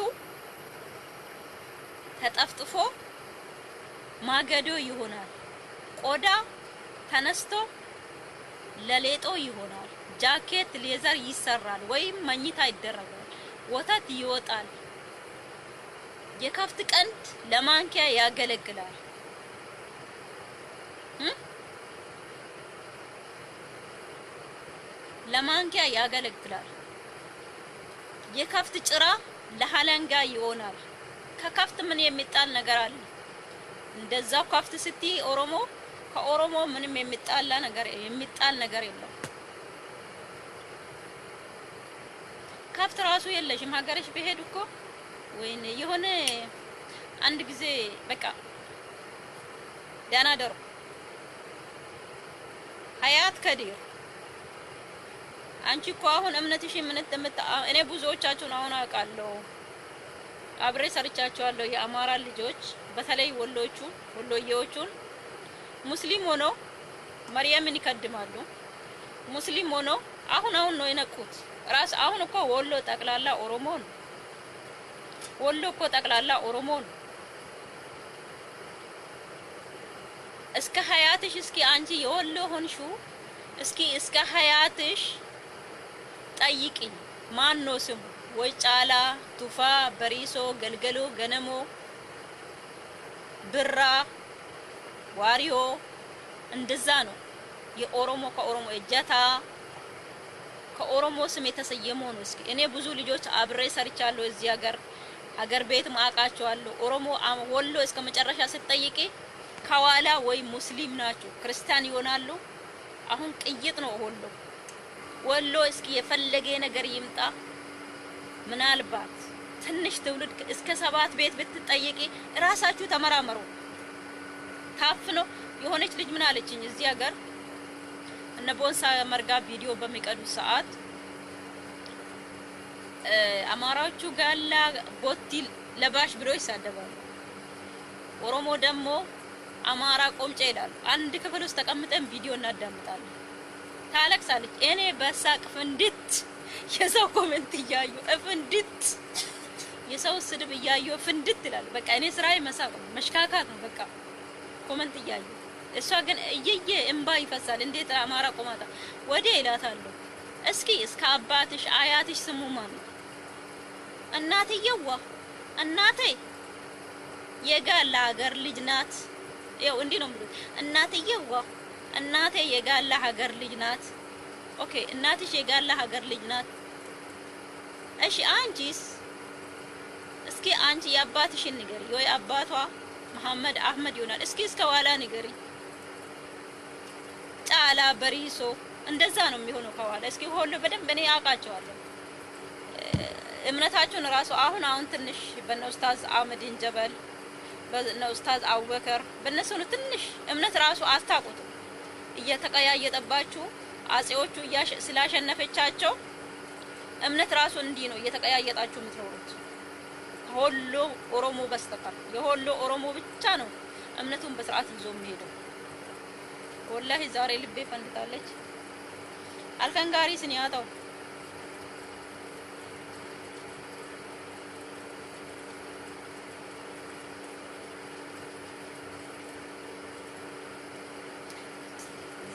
ተጠፍጥፎ ማገዶ ይሆናል ቆዳ ተነስቶ ለሌጦ ይሆናል ጃኬት ሌዘር ይሰራል ወይም መኝታ ይደረጋል ወተት ይወጣል የከፍት ቀንድ ለማንኪያ ያገለግላል ለማንኪያ ያገለግላል የከፍት ጭራ ለሐለንጋ ይሆናል ከከፍት ምን የሚጣል ነገር አለ እንደዛው ከፍት ስቲ ኦሮሞ ከኦሮሞ ምንም የሚጣል ነገር የለም ከፍት ራሱ የለሽም ሀገርሽ በሄድ እኮ ወይኔ የሆነ አንድ ጊዜ በቃ ዳናደሩ ሀያት ከዲር አንቺ እኮ አሁን እምነትሽ እኔ ብዙዎቻችሁን አሁን አውቃለሁ አብሬ ሰርቻቸዋለሁ የአማራ ልጆች በተለይ ወሎዬዎቹን ሙስሊም ሆኖ መርየምን ይከድማሉ ሙስሊም ሆኖ አሁን ነው የነቁት ራስ አሁን እኮ ወሎ ጠቅላላ ኦሮሞ ነው ወሎ እኮ ጠቅላላ ኦሮሞ ነው እስከ ሀያትሽ እስኪ አንቺ የወሎ ሆንሹ እስከ ሀያትሽ ጠይቂኝ ማን ነው ስሙ ወይ ጫላ ቱፋ በሪሶ ገልገሎ ገነሞ ብራ ዋሪዮ እንደዛ ነው የኦሮሞ ከኦሮሞ እጀታ ከኦሮሞ ስም የተሰየመው ነው እስኪ እኔ ብዙ ልጆች አብሬ ሰርቻለሁ እዚህ ሀገር ቤት ማቃቸዋለሁ ኦሮሞ ወሎ እስከ መጨረሻ ስትጠይቂ ከዋላ ወይ ሙስሊም ናቸው ክርስቲያን ይሆናሉ አሁን ቅይጥ ነው ወሎ እስኪ የፈለገ ነገር ይምጣ ምናልባት ትንሽ ትውልድ እስከ 7 ቤት ብትጠይቂ ራሳችሁ ተመራመሩ ታፍኖ የሆነች ልጅ ምን አለችኝ እዚህ ሀገር እነ ቦንሳ መርጋ ቪዲዮ በሚቀዱ ሰዓት አማራዎቹ ጋላ ቦቲ ለባሽ ብሎ ይሳደባሉ ኦሮሞ ደግሞ አማራ ቆምጬ ይላሉ አንድ ክፍል ውስጥ ተቀምጠን ቪዲዮ እናዳምጣለን ታለቅሳለች እኔ በሳቅ ፍንድት የሰው ኮሜንት እያዩ ፍንድት የሰው ስድብ እያዩ ፍንድት ይላል በቃ እኔ ስራዬ መሳቅ ነው መሽካካት ነው በቃ ኮሜንት እያዩ እሷ ግን እየየ እንባ ይፈሳል እንዴት አማራ ቆማታ ወዴ ይላታለሁ እስኪ እስከ አባትሽ አያትሽ ስሙ ማን እናትየዋ እናቴ የጋላ ሀገር ልጅ ናት ያው እንዲህ ነው የሚሉት እናትየዋ እናቴ የጋላ ሀገር ልጅ ናት ኦኬ እናትሽ የጋላ ሀገር ልጅ ናት። እሺ አንቺስ እስኪ አንቺ የአባትሽን ንገሪ። ወይ አባቷ መሐመድ አህመድ ይሆናል። እስኪ እስከ ኋላ ንገሪ። ጫላ በሪሶ እንደዛ ነው የሚሆነው ከኋላ። እስኪ ሁሉ በደንብ እኔ አውቃቸዋለሁ እምነታችሁን ራሱ አሁን ትንሽ በነ ኡስታዝ አህመድን ጀበል በነ ኡስታዝ አቡበከር በነሱ ነው ትንሽ እምነት ራሱ አስታውቁት እየተቀያየጠባችሁ አጼዎቹ ስላሸነፈቻቸው እምነት ራሱ እንዲህ ነው እየተቀያየጣችሁ የምትኖሩት። ከሁሉ ኦሮሞ በስተቀር የሁሉ ኦሮሞ ብቻ ነው እምነቱን በስርዓት ይዞ የሚሄደው። ወላሂ ዛሬ ልቤ ፈንድታለች። አልከንጋሪ ስንያታው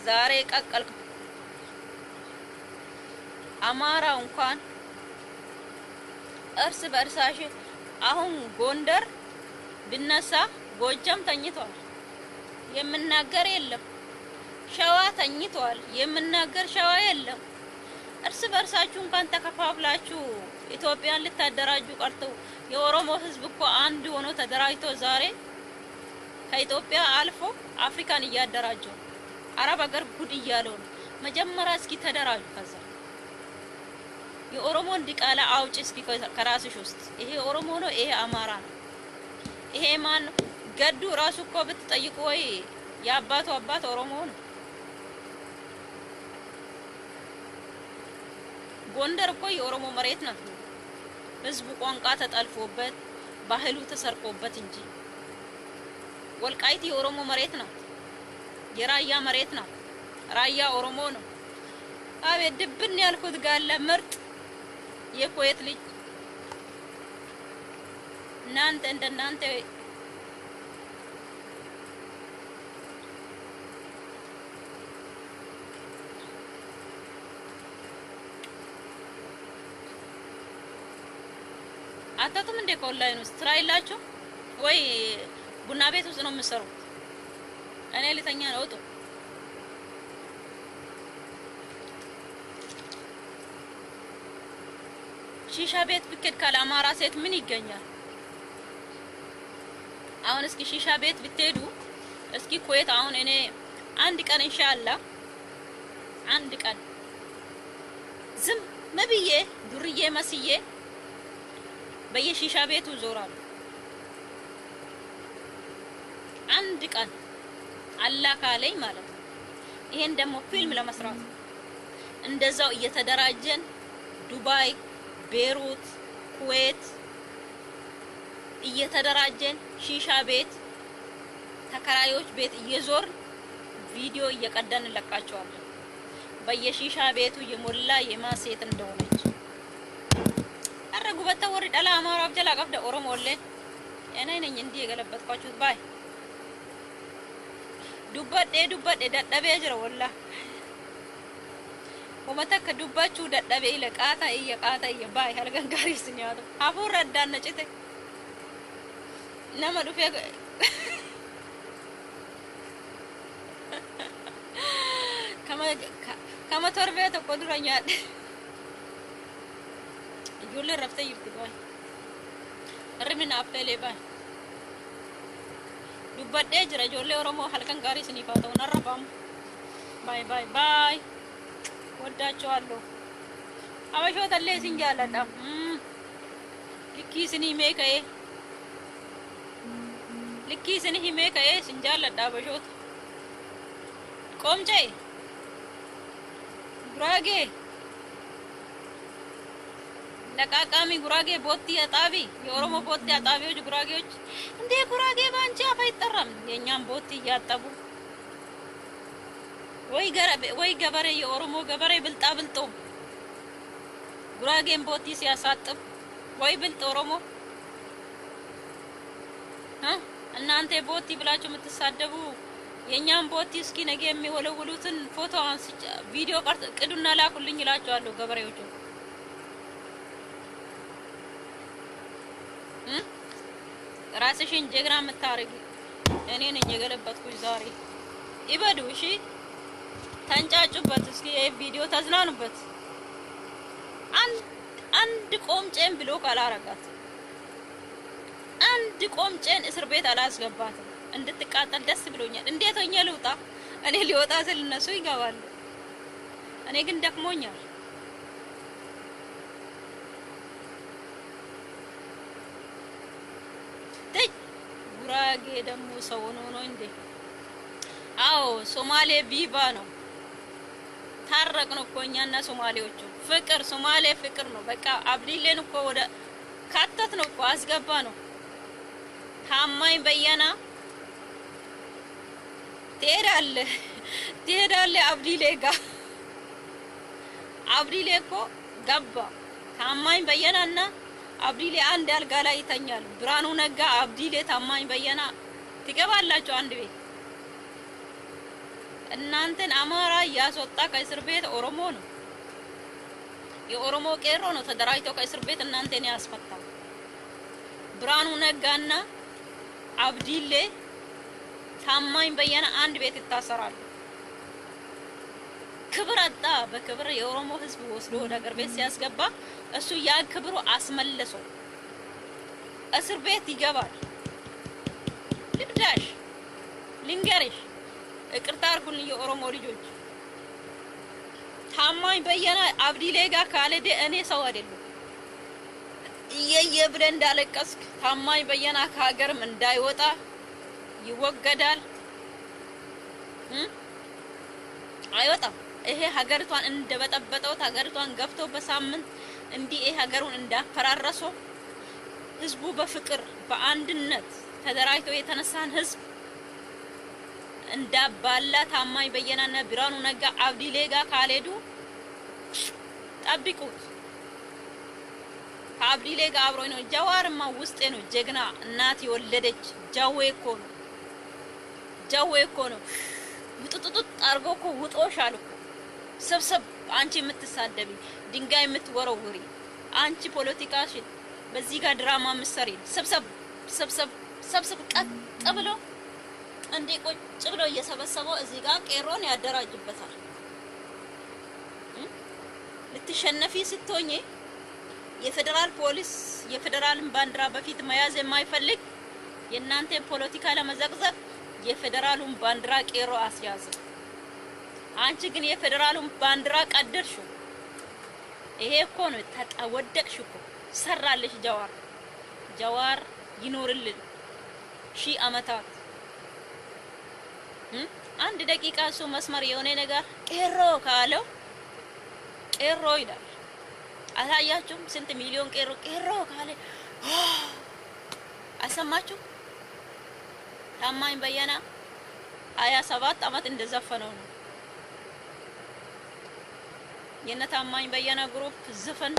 ዛሬ ቀቀልኩ። አማራው እንኳን እርስ በእርሳሽ አሁን ጎንደር ብነሳ ጎጃም ተኝቷል፣ የምናገር የለም። ሸዋ ተኝቷል፣ የምናገር ሸዋ የለም። እርስ በእርሳችሁ እንኳን ተከፋፍላችሁ ኢትዮጵያን ልታደራጁ ቀርተው የኦሮሞ ህዝብ እኮ አንድ ሆኖ ተደራጅቶ ዛሬ ከኢትዮጵያ አልፎ አፍሪካን እያደራጀው አረብ ሀገር ጉድ እያለው ነው። መጀመሪያ እስኪ ተደራጁ። ከዛ የኦሮሞን ዲቃላ አውጪ እስኪ ከራስሽ ውስጥ። ይሄ ኦሮሞ ነው፣ ይሄ አማራ ነው፣ ይሄ ማን ገዱ ራሱ እኮ ብትጠይቁ ወይ የአባቱ አባት ኦሮሞ ነው። ጎንደር እኮ የኦሮሞ መሬት ናት። ህዝቡ ቋንቋ ተጠልፎበት ባህሉ ተሰርቆበት እንጂ ወልቃይት የኦሮሞ መሬት ናት፣ የራያ መሬት ናት። ራያ ኦሮሞ ነው። አቤት ድብን ያልኩት ጋለ ምርጥ የኩዌት ልጅ እናንተ እንደናንተ አታቱም እንደ ከኦንላይን ውስጥ ስራ የላችሁ ወይ? ቡና ቤት ውስጥ ነው የምትሰሩት? እኔ ልተኛ ነው። ወጡ ሺሻ ቤት ብትሄድ ካለ አማራ ሴት ምን ይገኛል? አሁን እስኪ ሺሻ ቤት ብትሄዱ እስኪ ኩዌት አሁን እኔ አንድ ቀን ኢንሻአላህ አንድ ቀን ዝም መብዬ ዱርዬ መስዬ በየሺሻ ቤቱ ዞራሉ። አንድ ቀን አላህ ካለኝ ማለት ነው። ይሄን ደግሞ ፊልም ለመስራት እንደዛው እየተደራጀን ዱባይ፣ ቤሩት፣ ኩዌት እየተደራጀን ሺሻ ቤት ተከራዮች ቤት እየዞር ቪዲዮ እየቀዳን እንለቃቸዋለን። በየሺሻ ቤቱ የሞላ የማሴት እንደሆነች አረጉ በተወሪ ዳላ አማራ አብጀላ ቀብደ ኦሮሞ ወለ እኔ ነኝ እንዲህ የገለበጥኳችሁ ባይ ዱበዴ ደደቤ ጅራ ወላ ወመተከ ዱባችሁ ደደቤ ለቃታ ባይ አልገንጋሪ ስኛው አፉ ረዳን ነጭተ nama dhufee kama torbee tokko dura nyaadhe ijoolleen raftee jirti baay irri minaaf feelee baay dubbadhee jira ijoollee Oromoo halkan gaarii isiniif haa ta'u narrafaamu baay ወዳቸዋለሁ አበሾታለህ isin jaalladha likkii isinii meeqa'ee likkii isinii himee ka'ee isin jaalladha abashoota ቆምጬ ጉራጌ ለቃቃሚ ጉራጌ ቦቲ አጣቢ የኦሮሞ ቦቲ አጣቢዎች ጉራጌዎች እንዴ ጉራጌ ባንቺ አፍ አይጠራም። የኛም ቦቲ እያጠቡ ወይ ገበሬ የኦሮሞ ገበሬ ብልጣ ብልጦ ጉራጌን ቦቲ ሲያሳጥብ ወይ ብልጥ ኦሮሞ እናንተ ቦቲ ብላችሁ የምትሳደቡ የኛም ቦቲ እስኪ ነገ የሚወለውሉትን ፎቶ አንስጫ ቪዲዮ ቅዱና ላኩልኝ እላችኋለሁ ገበሬዎቹ። ራስሽን ጀግና የምታረጊ እኔ ነኝ የገለበጥኩሽ ዛሬ ይበዱ። እሺ ተንጫጩበት። እስኪ ይሄ ቪዲዮ ተዝናኑበት። አንድ ቆምጬን ብሎ ካላረጋት አንድ ቆምጬን እስር ቤት አላስገባትም። እንድትቃጠል ደስ ብሎኛል። እንዴት ሆኜ ልውጣ? እኔ ሊወጣ ስል እነሱ ይገባሉ። እኔ ግን ደክሞኛል። ጉራጌ ደግሞ ሰው ነው እንዴ? አዎ ሶማሌ ቪቫ ነው። ታረቅን እኮ እኛና ሶማሌዎቹ። ፍቅር ሶማሌ ፍቅር ነው። በቃ አብዲሌን እኮ ወደ ካተት ነው እኮ አስገባ ነው። ታማኝ በየና ትሄዳለህ አብዲሌ ጋር። አብዲሌ እኮ ገባ። ታማኝ በየናና አብዲሌ አንድ አልጋ ላይ ይተኛሉ። ብርሃኑ ነጋ፣ አብዲሌ፣ ታማኝ በየና ትገባላችሁ አንድ ቤት። እናንተን አማራ ያስወጣ ከእስር ቤት ኦሮሞ ነው። የኦሮሞ ቄሮ ነው ተደራጅቶ ከእስር ቤት እናንተን ያስፈታው። ብርሃኑ ነጋና አብዲሌ፣ ታማኝ በየና አንድ ቤት ይታሰራሉ። ክብር አጣ። በክብር የኦሮሞ ሕዝብ ወስዶ ወደ አገር ቤት ሲያስገባ እሱ ያ ክብሩ አስመለሶ እስር ቤት ይገባል። ልብዳሽ ልንገርሽ፣ ይቅርታ አድርጉልኝ የኦሮሞ ልጆች። ታማኝ በየና አብዲሌ ጋር ካልሄደ እኔ ሰው አይደለም። እየየ ብለህ እንዳለቀስክ ታማኝ በየና ከሀገርም እንዳይወጣ ይወገዳል። አይወጣም። ይሄ ሀገሪቷን እንደበጠበጠው ሀገሪቷን ገፍቶ በሳምንት እንዲህ ይሄ ሀገሩን እንዳፈራረሶ ህዝቡ በፍቅር በአንድነት ተደራጅቶ የተነሳን ህዝብ እንዳባላ ታማኝ በየናና ብርሃኑ ነጋ አብዲሌ ጋር ካልሄዱ ጠብቁት። ከአብዲሌ ጋር አብሮ ነው። ጀዋርማ ውስጤ ነው። ጀግና እናት የወለደች ጃዌ እኮ ነው። ውጥጥጥ አርጎ እኮ ውጦሻል እኮ ሰብሰብ። አንቺ የምትሳደቢ ድንጋይ የምትወረውሪ አንቺ ፖለቲካሽን በዚህ ጋር ድራማ ምሰሪ ሰብሰብ ቀጥ ብሎ እንዴ ቁጭ ብሎ እየሰበሰበው እዚህ ጋር ቄሮን ያደራጅበታል። ልትሸነፊ ስትሆኚ የፌደራል ፖሊስ የፌደራልን ባንዲራ በፊት መያዝ የማይፈልግ የእናንተ ፖለቲካ ለመዘቅዘቅ የፌደራሉን ባንዲራ ቄሮ አስያዘ። አንቺ ግን የፌደራሉን ባንዲራ ቀደድሽው። ይሄ እኮ ነው ተወደቅሽ እኮ ሰራልሽ። ጀዋር ይኖርልን ሺህ አመታት። አንድ ደቂቃ እሱ መስመር የሆነ ነገር ቄሮ ካለው ቄሮ ይላል። አታያችሁም? ስንት ሚሊዮን ቄሮ ካለ አሰማችሁ? ታማኝ በየና 27 አመት እንደዘፈነው ነው። የነ ታማኝ በየና ግሩፕ ዘፈን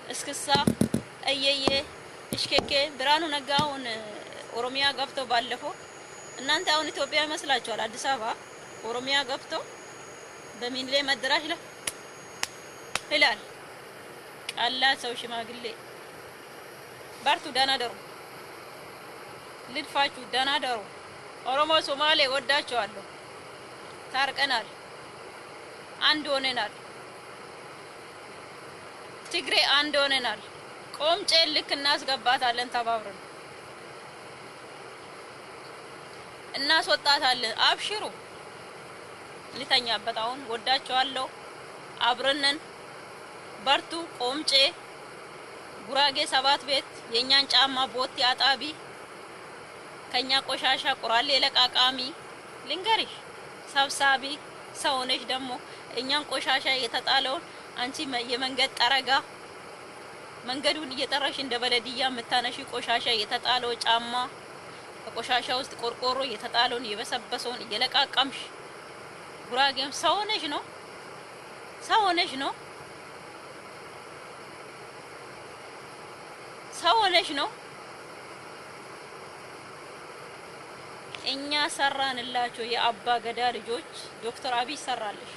እስክሳ እየየ እሽኬኬ ብርሃኑ ነጋውን ኦሮሚያ ገብቶ ባለፈው እናንተ አሁን ኢትዮጵያ ይመስላችኋል? አዲስ አበባ ኦሮሚያ ገብቶ በሚኒሌ መድራሽ ይላል። ቀላ ሰው ሽማግሌ በርቱ፣ ደህና ደሩ፣ ልድፋችሁ፣ ደህና ደሩ። ኦሮሞ ሶማሌ ወዳቸዋለሁ። ታርቀናል፣ አንድ ሆነናል። ትግሬ አንድ ሆነናል። ቆምጬ ልክ እናስገባታለን፣ ተባብረን እናስወጣታለን። አብሽሩ፣ ልተኛበት። አሁን ወዳቸዋለሁ። አብረነን በርቱ። ቆምጬ ጉራጌ 7 ቤት የኛን ጫማ ቦቴ አጣቢ ከኛ ቆሻሻ ቁራሌ ለቃቃሚ ልንገርሽ ሰብሳቢ ሰው ነሽ። ደግሞ እኛን ቆሻሻ የተጣለውን አንቺ የመንገድ ጠረጋ መንገዱን እየጠራሽ እንደ በለድያ የምታነሺ ቆሻሻ የተጣለው ጫማ ከቆሻሻ ውስጥ ቆርቆሮ የተጣለውን የበሰበሰውን እየለቃቀምሽ ጉራጌም ሰው ነሽ ነው። ሰው ነሽ ነው። ሰው ነሽ ነው። እኛ ሰራንላቸው። የአባ ገዳ ልጆች ዶክተር አብይ ሰራልሽ።